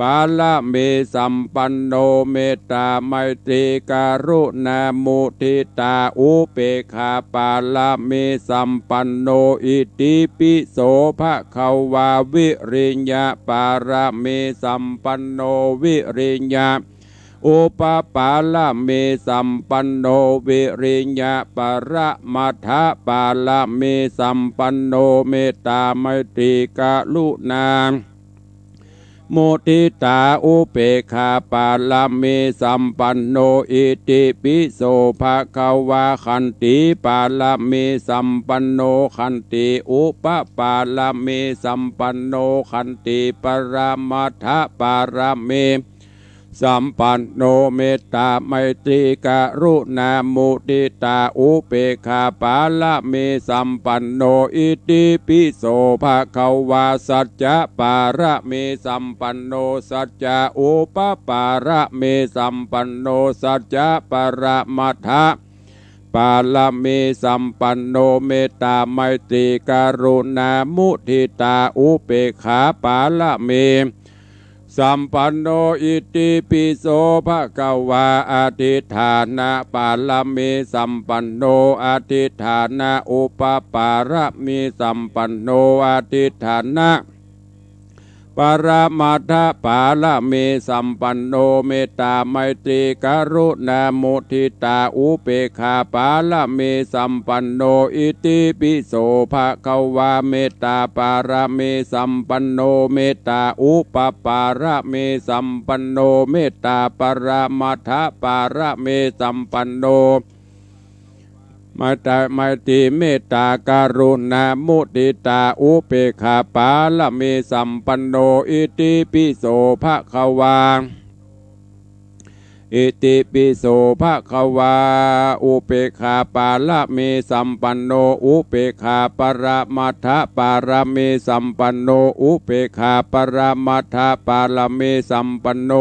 ปาละเมสัมปันโนเมตตาไมตรีการุณามุทิตาอุเปกขาปาละเมสัมปันโนอิติปิโสภะคะวาวิริญญาปาระเมสัมปันโนวิริญญาอุปปาละเมสัมปันโนวิริญญาปาระมัทธปาละเมสัมปันโนเมตตาไมตรีกรุณามุทิตาอุเปกขาปาละเมสัมปันโนอิติปิโสภะคะวาขันติปาละเมสัมปันโนขันติอุปปาละเมสัมปันโนขันติปรามัทธปาระเมสัมปันโนเมตตาไมตรีกรุณามุทิตาอุเปกขาปาละเมสัมปันโนอิติปิโสภะคะวาสัจจะปาระเมสัมปันโนสัจจะอุปปาระเมสัมปันโนสัจจะปรามัทธปาละเมสัมปันโนเมตตาไมตรีกรุณามุทิตาอุเปกขาปาละเมสัมปันโนอิติปิโสภะคะวาอธิฐานะปาละเมสัมปันโนอธิฐานะอุปปาระเมสัมปันโนอธิฐานะปรามัทธปาละเมสัมปันโนเมตตาไมตรีกรุณามุทิตาอุเปกขาปาละเมสัมปันโนอิติปิโสภะคะวาเมตตาปาระเมสัมปันโนเมตตาอุปปาระเมสัมปันโนเมตตาปรามัทธปาระเมสัมปันโนไมตรีเมตตาการุณามุติตาอุเปกขาปาละเมสัมปันโนอิติปิโสภะคะวาอิติปิโสภะคะวาอุเปกขาปาละเมสัมปันโนอุเปกขาปรามัทธปาระเมสัมปันโนอุเปกขาปรามัทธปาละเมสัมปันโน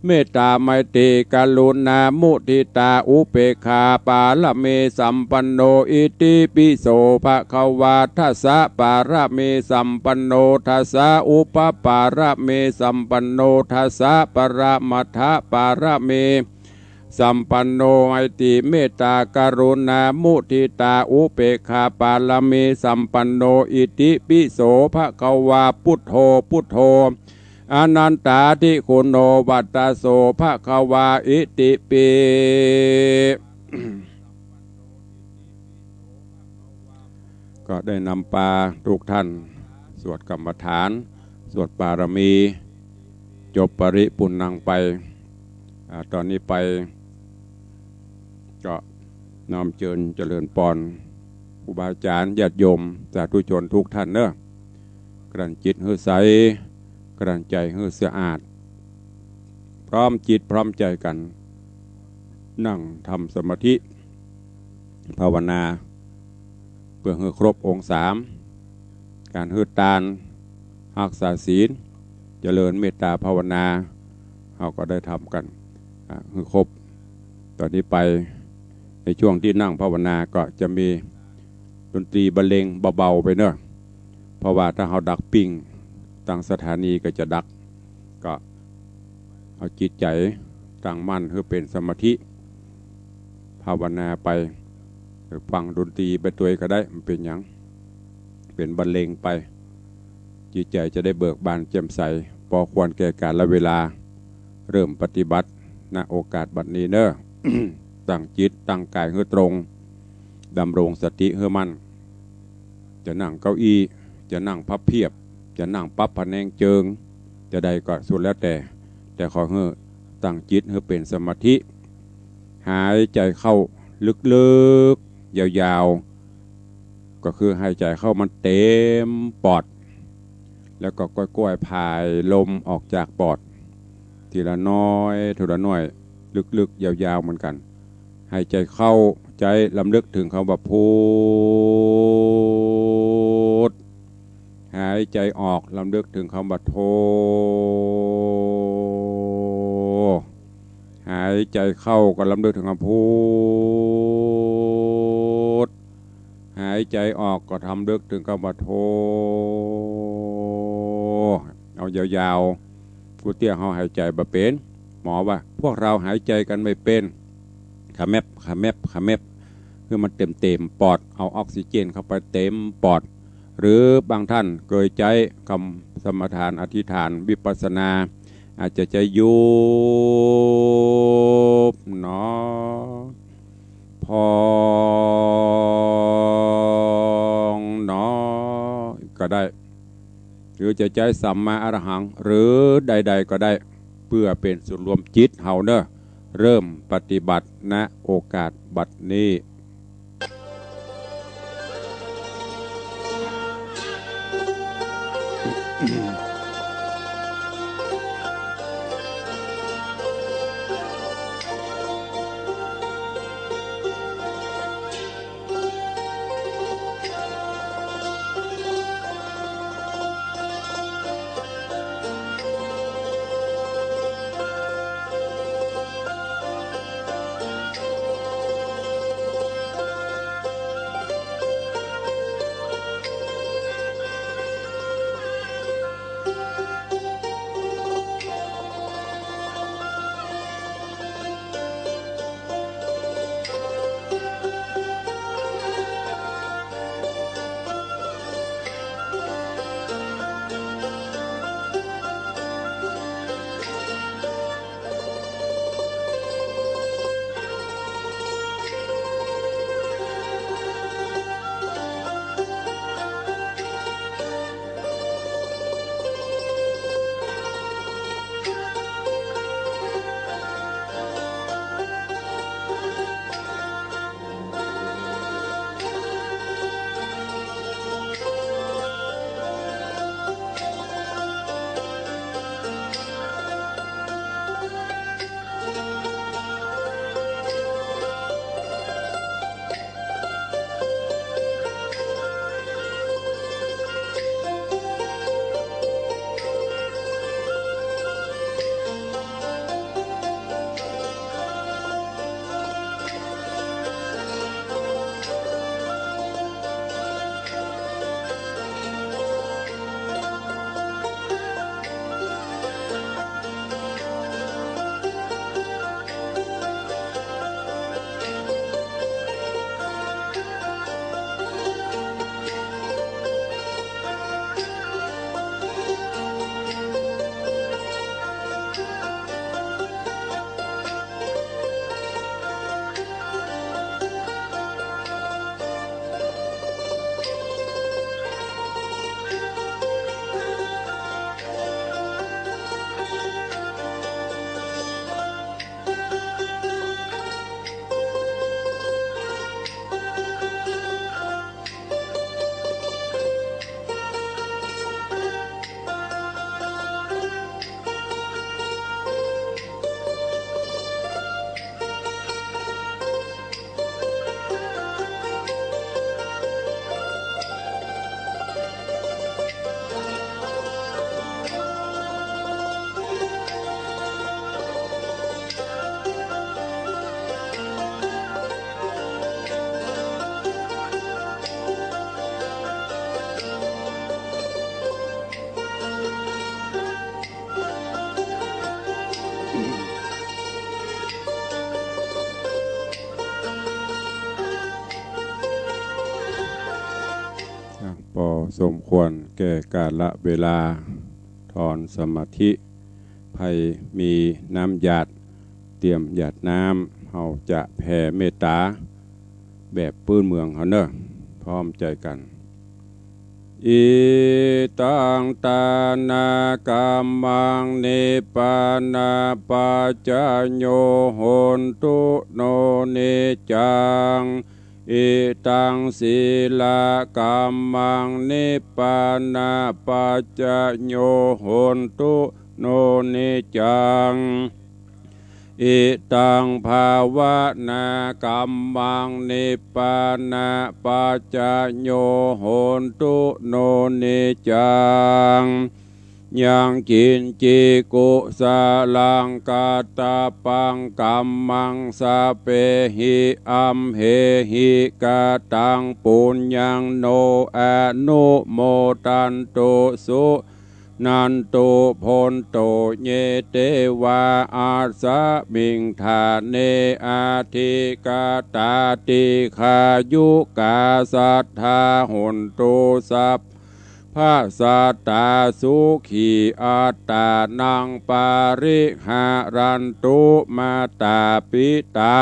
เมตตาไมตรีกรุณามุทิตาอุเปกขาปาละเมสัมปันโนอิติปิโสภะคะวาทัสสะปาระเมสัมปันโนทัสสะอุปปาระเมสัมปันโนทัสสะปรามัทธปาระเมสัมปันโนไมตรีเมตตากรุณามุทิตาอุเปกขาปาละเมสัมปันโนอิติปิโสภะคะวาพุทโธพุทโธอนันตาทิคุณโนวัตตโสภะคะวาอิติปิก็ได้นำปาทุกท่านสวดกรรมฐานสวดปารมีจบปริปุณณังไปตอนนี้ไปก็นำเชิญเจริญพรครูบาอาจารย์ญาติโยมสาธุชนทุกท่านเนอะกลั่นจิตให้ใสกลั่นใจให้สะอาดพร้อมจิตพร้อมใจกันนั่งทำสมาธิภาวนาเพื่อให้ครบองค์สามการให้ทานรักษาศีลเจริญเมตตาภาวนาเราก็ได้ทำกันให้ครบตอนนี้ไปในช่วงที่นั่งภาวนาก็จะมีดนตรีบรรเลงเบาๆไปเนอะเพราะว่าถ้าเราดักปิ้งตั้งสถานีก็จะดักก็เอาจิตใจตั้งมั่นเพื่อเป็นสมาธิภาวนาไปฟังดนตรีไปตัวก็ได้มันเป็นอย่างเป็นบรรเลงไปจิตใจจะได้เบิกบานแจ่มใสพอควรแก่กาลและเวลาเริ่มปฏิบัติณโอกาสบัดนี้เนอะ ตั้งจิตตั้งกายให้ตรง ดำรงสติเฮือมันจะนั่งเก้าอี้จะนั่งพับเพียบจะนั่งปั๊บพะแนงเจิงจะใดก็สุดแล้วแต่ขอเฮือตั้งจิตเฮือเป็นสมาธิหายใจเข้าลึกๆยาวๆก็คือหายใจเข้ามันเต็มปอดแล้วก็ก้อยๆพายลมออกจากปอดทีละน้อยทีละน้อยลึกๆยาวๆเหมือนกันหายใจเข้าใจลำลึกถึงคำว่าพุทธหายใจออกลำลึกถึงคำว่าโธหายใจเข้าก็ลำลึกถึงคำพุทธหายใจออกก็ทำลึกถึงคำว่าโธเอายาวๆผู้เตี้ยเขาหายใจบ่เป็นหมอว่าพวกเราหายใจกันไม่เป็นขะแมบคือมันเต็มปอดเอาออกซิเจนเข้าไปเต็มปอดหรือบางท่านเคยใจคำสมถานอธิษฐานวิปัสสนาอาจจะใจยุบเนาะพองเนาะก็ได้หรือจะใจสัมมาอรหังหรือใดๆก็ได้เพื่อเป็นส่วนรวมจิตเฮาเนอะเริ่มปฏิบัติณโอกาสบัดนี้พอสมควรแก่กาลเวลาถอนสมาธิภัยมีน้ำหยาดเตรียมหยาดน้ำเฮาจะแผ่เมตตา แบบปื้นเมืองเขาเนอะพร้อมใจกันอิตังตานากัมมังนิปปานาปัจจโยโหนตุโนนิจังอิตังศีลกัมมังนิปปานาปัจจโยโหนตุโนนิจังอิตังภาวนากัมมังนิปปานาปัจจโยโหนตุโนนิจังยังกินจิกุสาลังกาตาปังกัมมังสะเปหิอัมเหหิกาตังปุญญังโนอนุโมตันตุสุนันตุพนโตเยเตวาอาสะมิงธาเนอาทิกาตาติขายุกาสัทธาหุนตุสัพพะสัตตาสุขีอัตตานังปาริหารันตุมาตาปิตา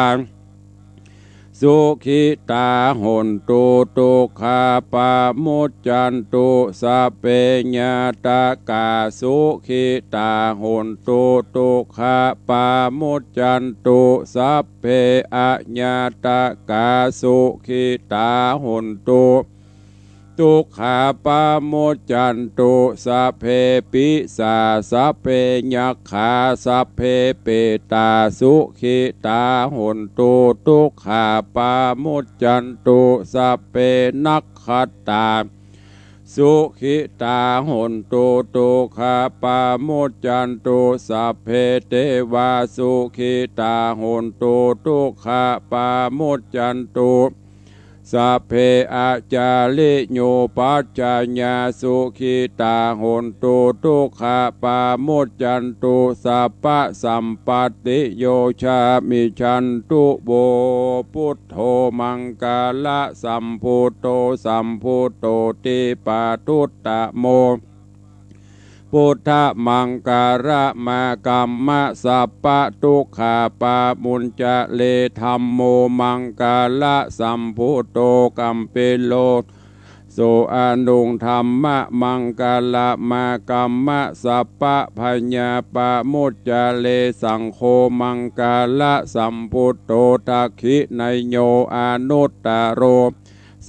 สุขิตาหุนตุตุขาปามุจจันตุสัพเพญาตากาสุขิตาหุนตุตุขาปามุจจันตุสัพเพอญาตากาสุขิตาหุนตุทุกขาปาโมจจันตุสัพเพปิสาสัพเพยัคขาสัพเพเปตาสุขิตาหุนตุทุกขาปาโมจจันตุสัพเพนักขัตตาสุขิตาหุนตุทุกขาปาโมจจันตุสัพเพเทวาสุขิตาหุนตุทุกขาปาโมจจันตุสัพเพอาจาริโยปัจจญาสุขิตาหุนตุทุกขาปาโมจจันตุสัพพะสัมปติโยชามิชันตุโบพุทโธมังกาละสัมพุทโธสัมพุทโธติปาทุตตะโมพุทธมังการะมากัมมะสัพพะทุกขาปามุญจะเลธัมโมมังกาละสัมพุทโธกัมเปโลโสอนุงธรรมะมังกาละมากัมมะสัพพะพญาปามุจจะเลสังโฆมังกาละสัมพุทโธทักขิไนโยอนุตตโร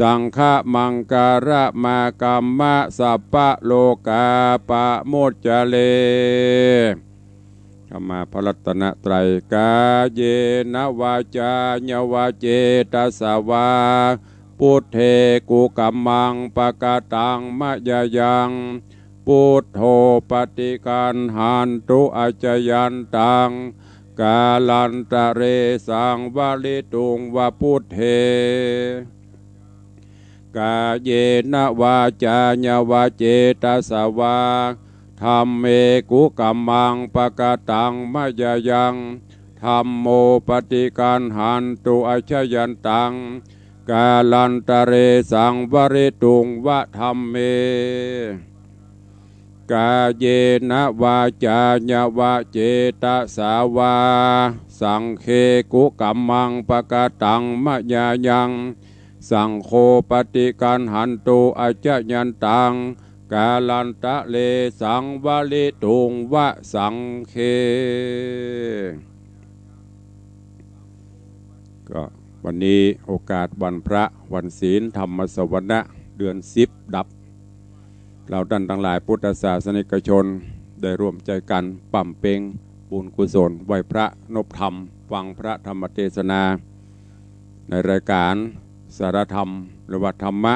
สังฆมังการะมากัมมะสัพพะโลกาปะโมจจเลธรรมาพระรัตนตรัยกาเยนะวาจาญวาเจตสาวาพุทเทกุกัมมังปะกาตังมะยะยังพุทโธปฏิกันหันตุอาจยันตังกาลันตะเรสังวาลิตุงวะพุทเทกาเยนะวาจาญวาเจตสาวาธัมเมกุกัมมังปะกาตังมะยะยังธัมโมปฏิกันหันตุอาชยันตังกาลันตะเรสังวริตุงวะธัมเมกาเยนะวาจาญวาเจตสาวาสังเคกุกัมมังปะกาตังมะยะยังสังโฆปฏิกันหันตุอาจยันตังกาลันตะเลสังวลิตุงวะสังเคก็วันนี้โอกาสวันพระวันศีลธรรมสวนะเดือน10ดับเราท่านทั้งหลายพุทธศาสนิกชนได้ร่วมใจกันปั่มเพ็งบุญกุศลไหว้พระนบธรรมฟังพระธรรมเทศนาในรายการสารธรรมหรือว่าธรรมะ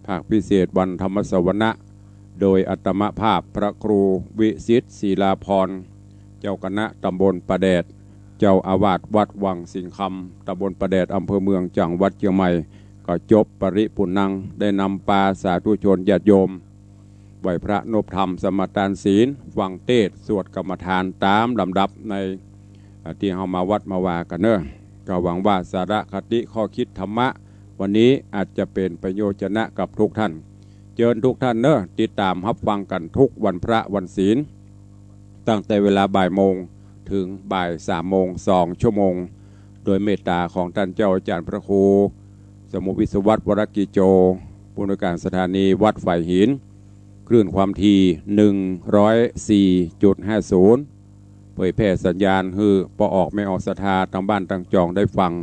ภาคพิเศษวันธรรมสวนะโดยอัตมภาพพระครูวิสิทธิ์ศิลาพรเจ้าคณะตำบลประแดดเจ้าอาวาสวัดวังสิงคำตำบลประแดดอำเภอเมืองจังหวัดเชียงใหม่ก็จบปริปุณังได้นำปาสาธุชนญาติโยมไหว้พระนบธรรมสมทานศีลฟังเทศน์สวดกรรมฐานตามลำดับในที่เฮามาวัดมาว่ากันเนอะก็หวังว่าสาระคติข้อคิดธรรมะวันนี้อาจจะเป็นประโยชนะกับทุกท่านเชิญทุกท่านเนอะติดตามรับฟังกันทุกวันพระวันศีลตั้งแต่เวลาบ่ายโมงถึงบ่าย3 โมง2 ชั่วโมงโดยเมตตาของท่านเจ้าอาจารย์พระครู สมุวิศวัตวรกิโจผู้อำนวยการสถานีวัดฝ่ายหินคลื่นความถี่ 104.50 เผยแพร่สัญญาณคือปออกไม่ออกศรัทธาทางบ้านทางจองได้ฟัง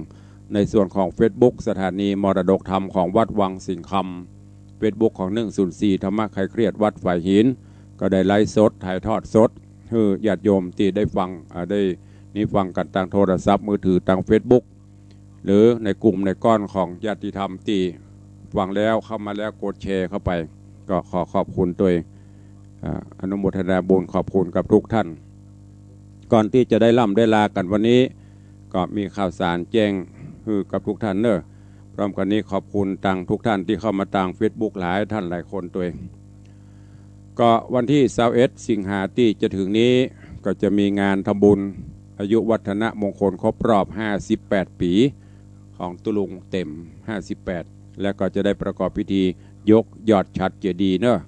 ในส่วนของ Facebook สถานีมรดกธรรมของวัดวังสิงห์คำ Facebook ของ104ธรรมะใครเครียดวัดฝ่ายหินก็ได้ไลฟ์สดถ่ายทอดสดคือญาติโยมที่ได้ฟังได้นี่ฟังกันทางโทรศัพท์มือถือทาง Facebook หรือในกลุ่มในก้อนของญาติธรรมที่ฟังแล้วเข้ามาแล้วกดแชร์เข้าไปก็ขอขอบคุณตัวอนุโมทนาบุญขอบคุณกับทุกท่านก่อนที่จะได้ล่ำได้ลากันวันนี้ก็มีข่าวสารแจ้งคือกับทุกท่านเนอะพร้อมกันนี้ขอบคุณตังทุกท่านที่เข้ามาต่าง Facebook หลายท่านหลายคนตัวก็วันที่21 สิงหาที่จะถึงนี้ก็จะมีงานทำบุญอายุวัฒนมงคลครบรอบ58 ปีของตุลุงเต็ม58และก็จะได้ประกอบพิธียกยอดฉัตรเจดีย์เนอะ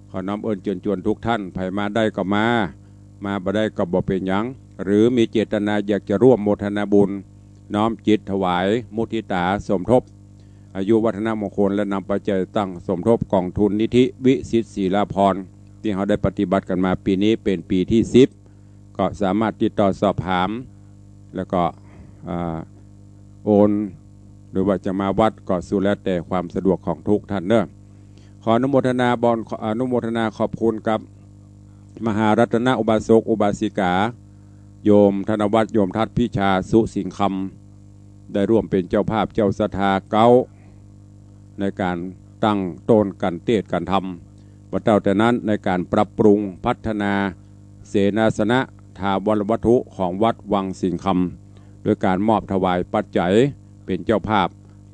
ขอน้อมเอิญเชิญชวนทุกท่านไผมาได้ก็มาบ่ได้ก็บ่เป็นหยังหรือมีเจตนาอยากจะร่วมโมทนาบุญน้อมจิตถวายมุทิตาสมทบอายุวัฒนมงคลและนำปัจจัยตั้งสมทบกองทุนนิธิวิสิตศิลาภรณ์ที่เขาได้ปฏิบัติกันมาปีนี้เป็นปีที่10ก็สามารถติดต่อสอบถามแล้วก็โอนหรือว่าจะมาวัดก็สุดแล้วแต่ความสะดวกของทุกท่านเนอะขออนุโมทนาขอบคุณกับมหารัตนอุบาสกอุบาสิกาโยมธนวัฒน์โยมทัศน์พิชาสุสิงห์คำได้ร่วมเป็นเจ้าภาพเจ้าศรัทธาเก้าในการตั้งต้นกันเทศกันทำวัดเต่าแต่นั้นในการปรับปรุงพัฒนาเสนาสนะถาวรวัตถุของวัดวังสิงห์คำโดยการมอบถวายปัจจัยเป็นเจ้าภาพ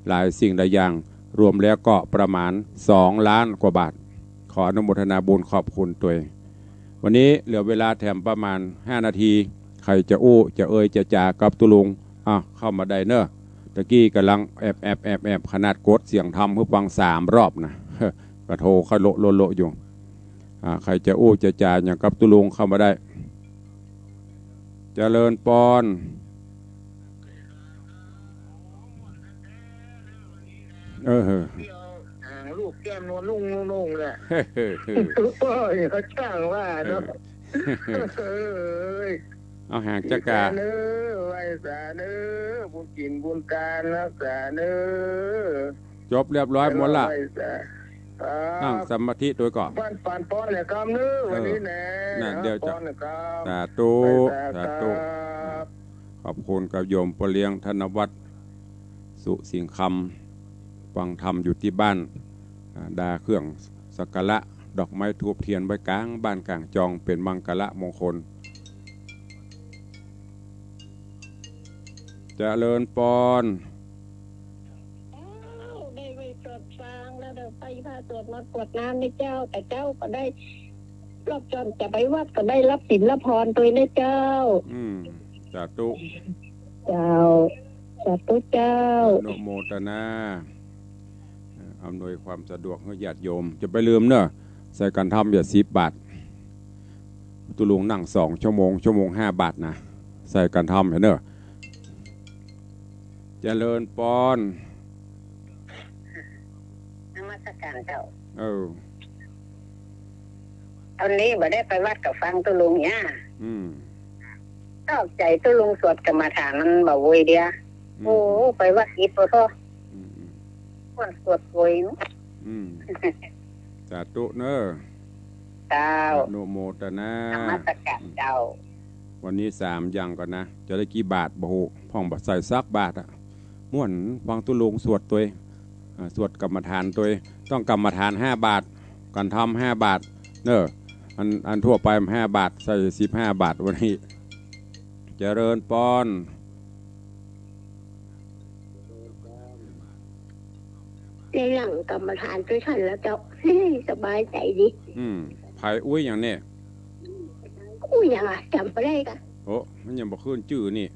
หลายสิ่งหลายอย่างรวมแล้วก็ประมาณ2 ล้านกว่าบาทขออนุโมทนาบุญขอบคุณตัววันนี้เหลือเวลาแถมประมาณ5 นาทีใครจะอู้จะเอ่ยจะจ่ากับตุลุงเข้ามาได้เนอะตะกี้กำลังแอบขนาดกดเสียงทำเพื่อฟัง3 รอบนะกระโทเข้าโลอยู่ใครจะอู้จะจ่าอย่างกับตุลุงเข้ามาได้เจริญปอนลูกแก้มนวลลุ่งเลยก็เขาช่างว่าเนาะเอาหางจักราเนื้อไว้สาเนื้อบุญกินบุญการรักษาเนื้อจบเรียบร้อยหมดละนั่งสมาธิตัวก่อนปานป้อนเนี่ยกำเนื้อวันนี้แน่เดี๋ยวจะสาธุขอบคุณกับโยมปเลียงธนวัฒน์สุสิงห์คำฟังธรรมอยู่ที่บ้านดาเครื่องสักการะดอกไม้ทูบเทียนไว้กลางบ้านกลางจองเป็นมังกรมงคลเจริญปอนได้ไปตรวจฟังแล้วเดี๋ยวไปพาตรวจมากวดน้ำในเจ้าแต่เจ้าก็ได้รอบจนจะไปวัดก็ได้รับศีลพรตัวในเจ้าสาธุเจ้าสาธุเจ้าโนโมตนาอำนวยความสะดวกให้ญาติโยมจะไปลืมเนอะใส่กันทำอย่า10 บาทตุลุงนั่ง2 ชั่วโมง5 บาทนะใส่กันทำเห็นเนอะเจริญปอนนมัสการเจ้าตอนนี้บ่ได้ไปวัดกับฟังตุลุงเนี่ยชอบใจตุลุงสวดกรรมฐานมันบ่โวยเดียโอ้ไปวัดอีกพอคนสวดโวยสาธุเนอะเจ้าโนโมตนานมัสการเจ้าวันนี้3 อย่างก่อนนะจะได้กี่บาทบ่ฮู้พ่องบ่ใส่ซักบาทม่วนฟังตุลุงสวดตัวสวดกรรมฐานตัวต้องกรรมฐาน5 บาทกันทำ5 บาทเนอะอันทั่วไป5 บาทใส่15 บาทวันนี้เจริญปอนในหลังกรรมฐานด้วยฉันแล้วเจ้าสบายใจดีไผ่อุ้ยอย่างนี้อุ้ยอย่างจำไปได้กันโอ้มันยังบอกขึ้นชื่อนี่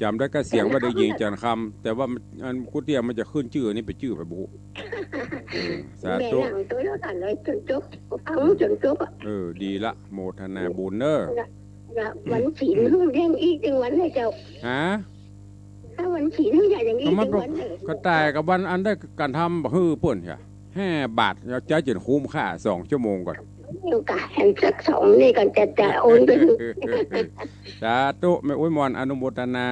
จำได้ก็เสียงว่าได้ยิงจันคำแต่ว่าอันกุเตียมันจะขึ้นชื่อนี่ไปชื่อไปบุสาธุตัวแล้วกันเลยจนจบเอาจนจบดีละโมทนาบุญเนอวันศีลเรื่องอีก1 วันให้เจ้าฮะ ถ้าวันฉีดให้ใหญ่อย่างนี้ มัน ถึงวันไหน ก็ตายกับวันอันได้การทำฮื้อเปิ่นค่ะ5 บาทใจจนคุ้มค่า2 ชั่วโมงก่อน มีโอกาสแห่งสัก2นี่ก่อนจะโอนไปถึง สาธุแม่อุ้ยมอนอนุโมทนา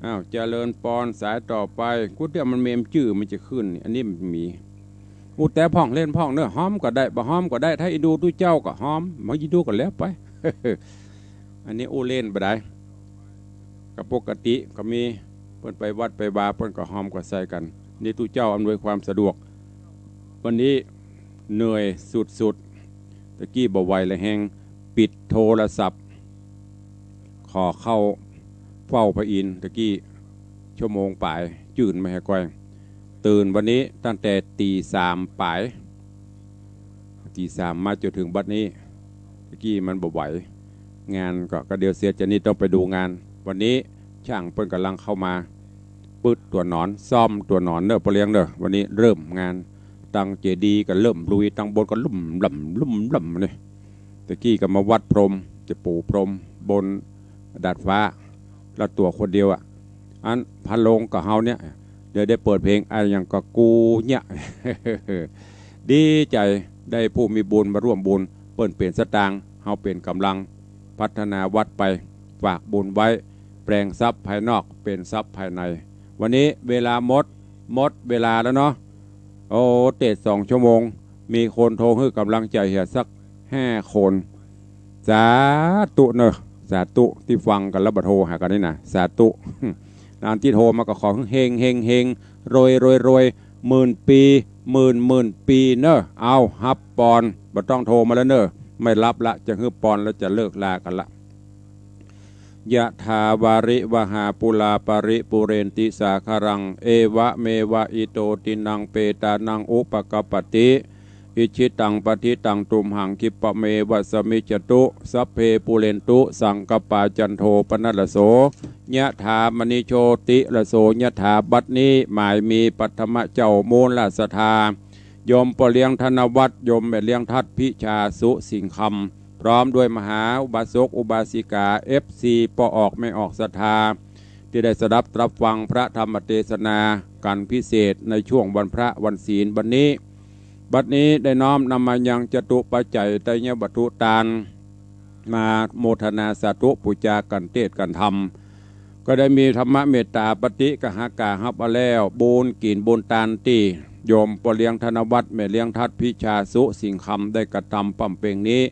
อ้าวเจริญปอนสายต่อไปกูเดี๋ยวมันเมมจื้อมันจะขึ้นนี่อันนี้มันมีกูแต่พ่องเล่นพ่องเนื้อหอมก็ได้บ่หอมก็ได้ถ้าอีดูตู้เจ้าก็หอมมาอีดูก็แล้วไป อันนี้อู้เล่นบ่ได้กับปกติก็มีเพิ่นไปวัดไปบาเพิ่นก็หอมก็ใส่กันนี่ตู้เจ้าอำนวยความสะดวกวันนี้เหนื่อยสุดๆตะกี้บ่ไหวเลยแฮงปิดโทรศัพท์ขอเข้าเฝ้าพระอินทร์ตะกี้ชั่วโมงป่ายจื่นไม่ให้ก้อยตื่นวันนี้ตั้งแต่3:00ป่าย3:00มาจนถึงบัดนี้ตะกี้มันบ่ไหวงานก็เดี๋ยวเสียจะนี่ต้องไปดูงานวันนี้ช่างเปิ้นกำลังเข้ามาปึ๊ดตัวหนอนซ่อมตัวหนอนเด้อปะเลี้ยงเด้อวันนี้เริ่มงานตั้งเจดีย์ก็เริ่มลุยตั้งบนก็ลุ่มเลยตะกี้ก็มาวัดพรมจะปูพรมบนดาดฟ้าแล้วตัวคนเดียวอันพันลงกับเฮาเนี่ยเดี๋ยวได้เปิดเพลงอะไรอย่างก็กูเนี่ย ดีใจได้ผู้มีบุญมาร่วมบุญเปิ้นเปลี่ยนสตางค์เฮาเป็นกำลังพัฒนาวัดไปฝากบุญไว้แปลงทรัพย์ภายนอกเป็นทรัพย์ภายในวันนี้เวลาหมดเวลาแล้วเนาะโอ้เตะ2 ชั่วโมงมีคนโทรให้กำลังใจเหียสัก5 คนสาธุเนอะสาธุที่ฟังกันแล้วบัดโทรหากันนี่นะสาธุนานที่โทรมาก็ขอเฮงรวยหมื่นปีหมื่นปีเนอะเอาฮับปอนบ่ต้องโทรมาแล้วเนอะไม่รับละจะฮื้อปอนแล้วจะเลิกลากันละยะถาวาริวหาปุลาปริปุเรนติสาคารังเอวะเมวะอิโตตินังเปตานังอุปกปติอิชิตังปฏิตังตุมหังคิปะเมวัสมิจตุสัพเพปุเรนตุสังกปาจันโทปนัสโสยะถามณิโชติละโสยะถาบัดนี้หมายมีปัทมะเจ้ามูลสธายมปเลี้ยงธนวัตรยมแม่เลี้ยงทัดพิชาสุสิงคำพร้อมด้วยมหาอุบาสกอุบาสิกา FC ปออกไม่ออกศรัทธาที่ได้สดับรับฟังพระธรรมเทศนาการพิเศษในช่วงวันพระวันศีลบัดนี้ได้น้อมนำมายังจตุปัจจัยไตรยวัตถุทานมาโมทนาสาธุปูจากันเทศกันธรรมก็ได้มีธรรมเมตตาปฏิกหากาฮับเอาแล้วบุญกินบุญตานตีโยมปเลี้ยงธนวัตรแม่เลี้ยงทัดพิชาสุสิงคำได้กระทำปั่มเปงนี้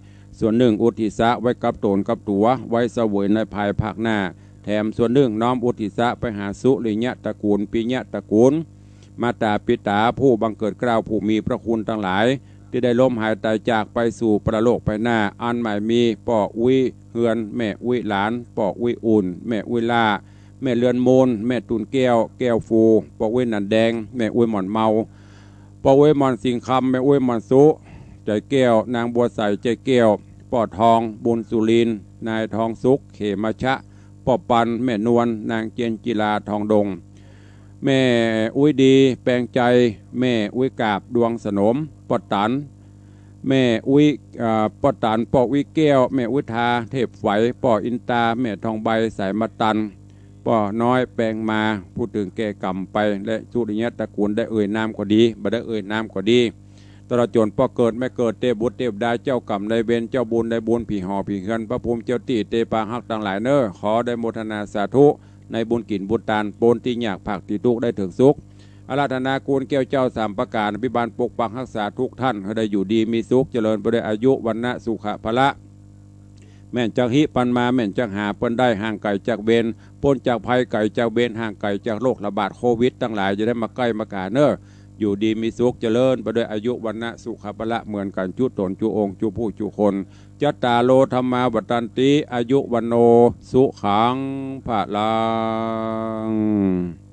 ส่วนหนึ่งอุทิศะไว้กับตนกับตัวไว้เสวยในภายภาคหน้าแถมส่วนหนึ่งน้อมอุทิศะไปหาสุริยะตระกูลปิยะตระกูลมาตาปิตาผู้บังเกิดเกล้าผู้มีพระคุณทั้งหลายที่ได้ล้มหายตายจากไปสู่ประโลกไปหน้าอันหมายมีปออุ้ยเฮือนแม่อุ้ยหลานปออุ้ยอุ่นแม่อุ้ยล่าแม่เลือนมูลแม่ตุนแก้วฟูปออุ้ยนันแดงแม่อุ้ยหมอนเมาปออุ้ยหมอนสิงคำแม่อุ้ยหมอนสุใจแก้วนางบัวใสใจแก้วปอทองบุญสุรินนายทองสุขเขมชะปอปันแม่นวลนางเจนจิลาทองดงแม่อุ้ยดีแปลงใจแม่อุ้ยกาบดวงสนมปอตันแม่อุ้ยปอตันปออุ้ยแก้วแม่อุ้ยทาเทพไฝปออินตาแม่ทองใบสายมาตันปอน้อยแปลงมาพูดถึงแก่กรรมไปและสุริยะตระกูลได้เอ่ยนามก็ดีบ่ได้เอ่ยนามก็ดีตลอดจนพอเกิดไม่เกิดเตบุตรเตบได้เจ้ากรรมได้เวรเจ้าบุญได้บุญผีห่อผีเฮือนพระภูมิเจ้าตีเตปาหักต่างหลายเนอขอได้โมทนาสาธุในบุญกินบุญทานปนที่อยากผักที่ทุกได้ถึงสุขอาราธนากูลแก้วเจ้า3 ประการพิบาลปกปักรักษาทุกท่านให้ได้อยู่ดีมีสุขเจริญไปด้วยอายุวันนะสุขภละแม่นจักหิปันมาแม่นจักหาเปิ้นได้ห่างไกลจากเวรพ้นจากภัยไกลจากเวรห่างไกลจากโรคระบาดโควิดตั้งหลายจะได้มาใกล้มากาเนออยู่ดีมีสุขเจริญไปด้วยอายุวันนะสุขภละเหมือนกันจุตนจุองค์จุผู้จุคนจัตตาโลธรรมาวัตันติอายุวันโนสุขังภะลัง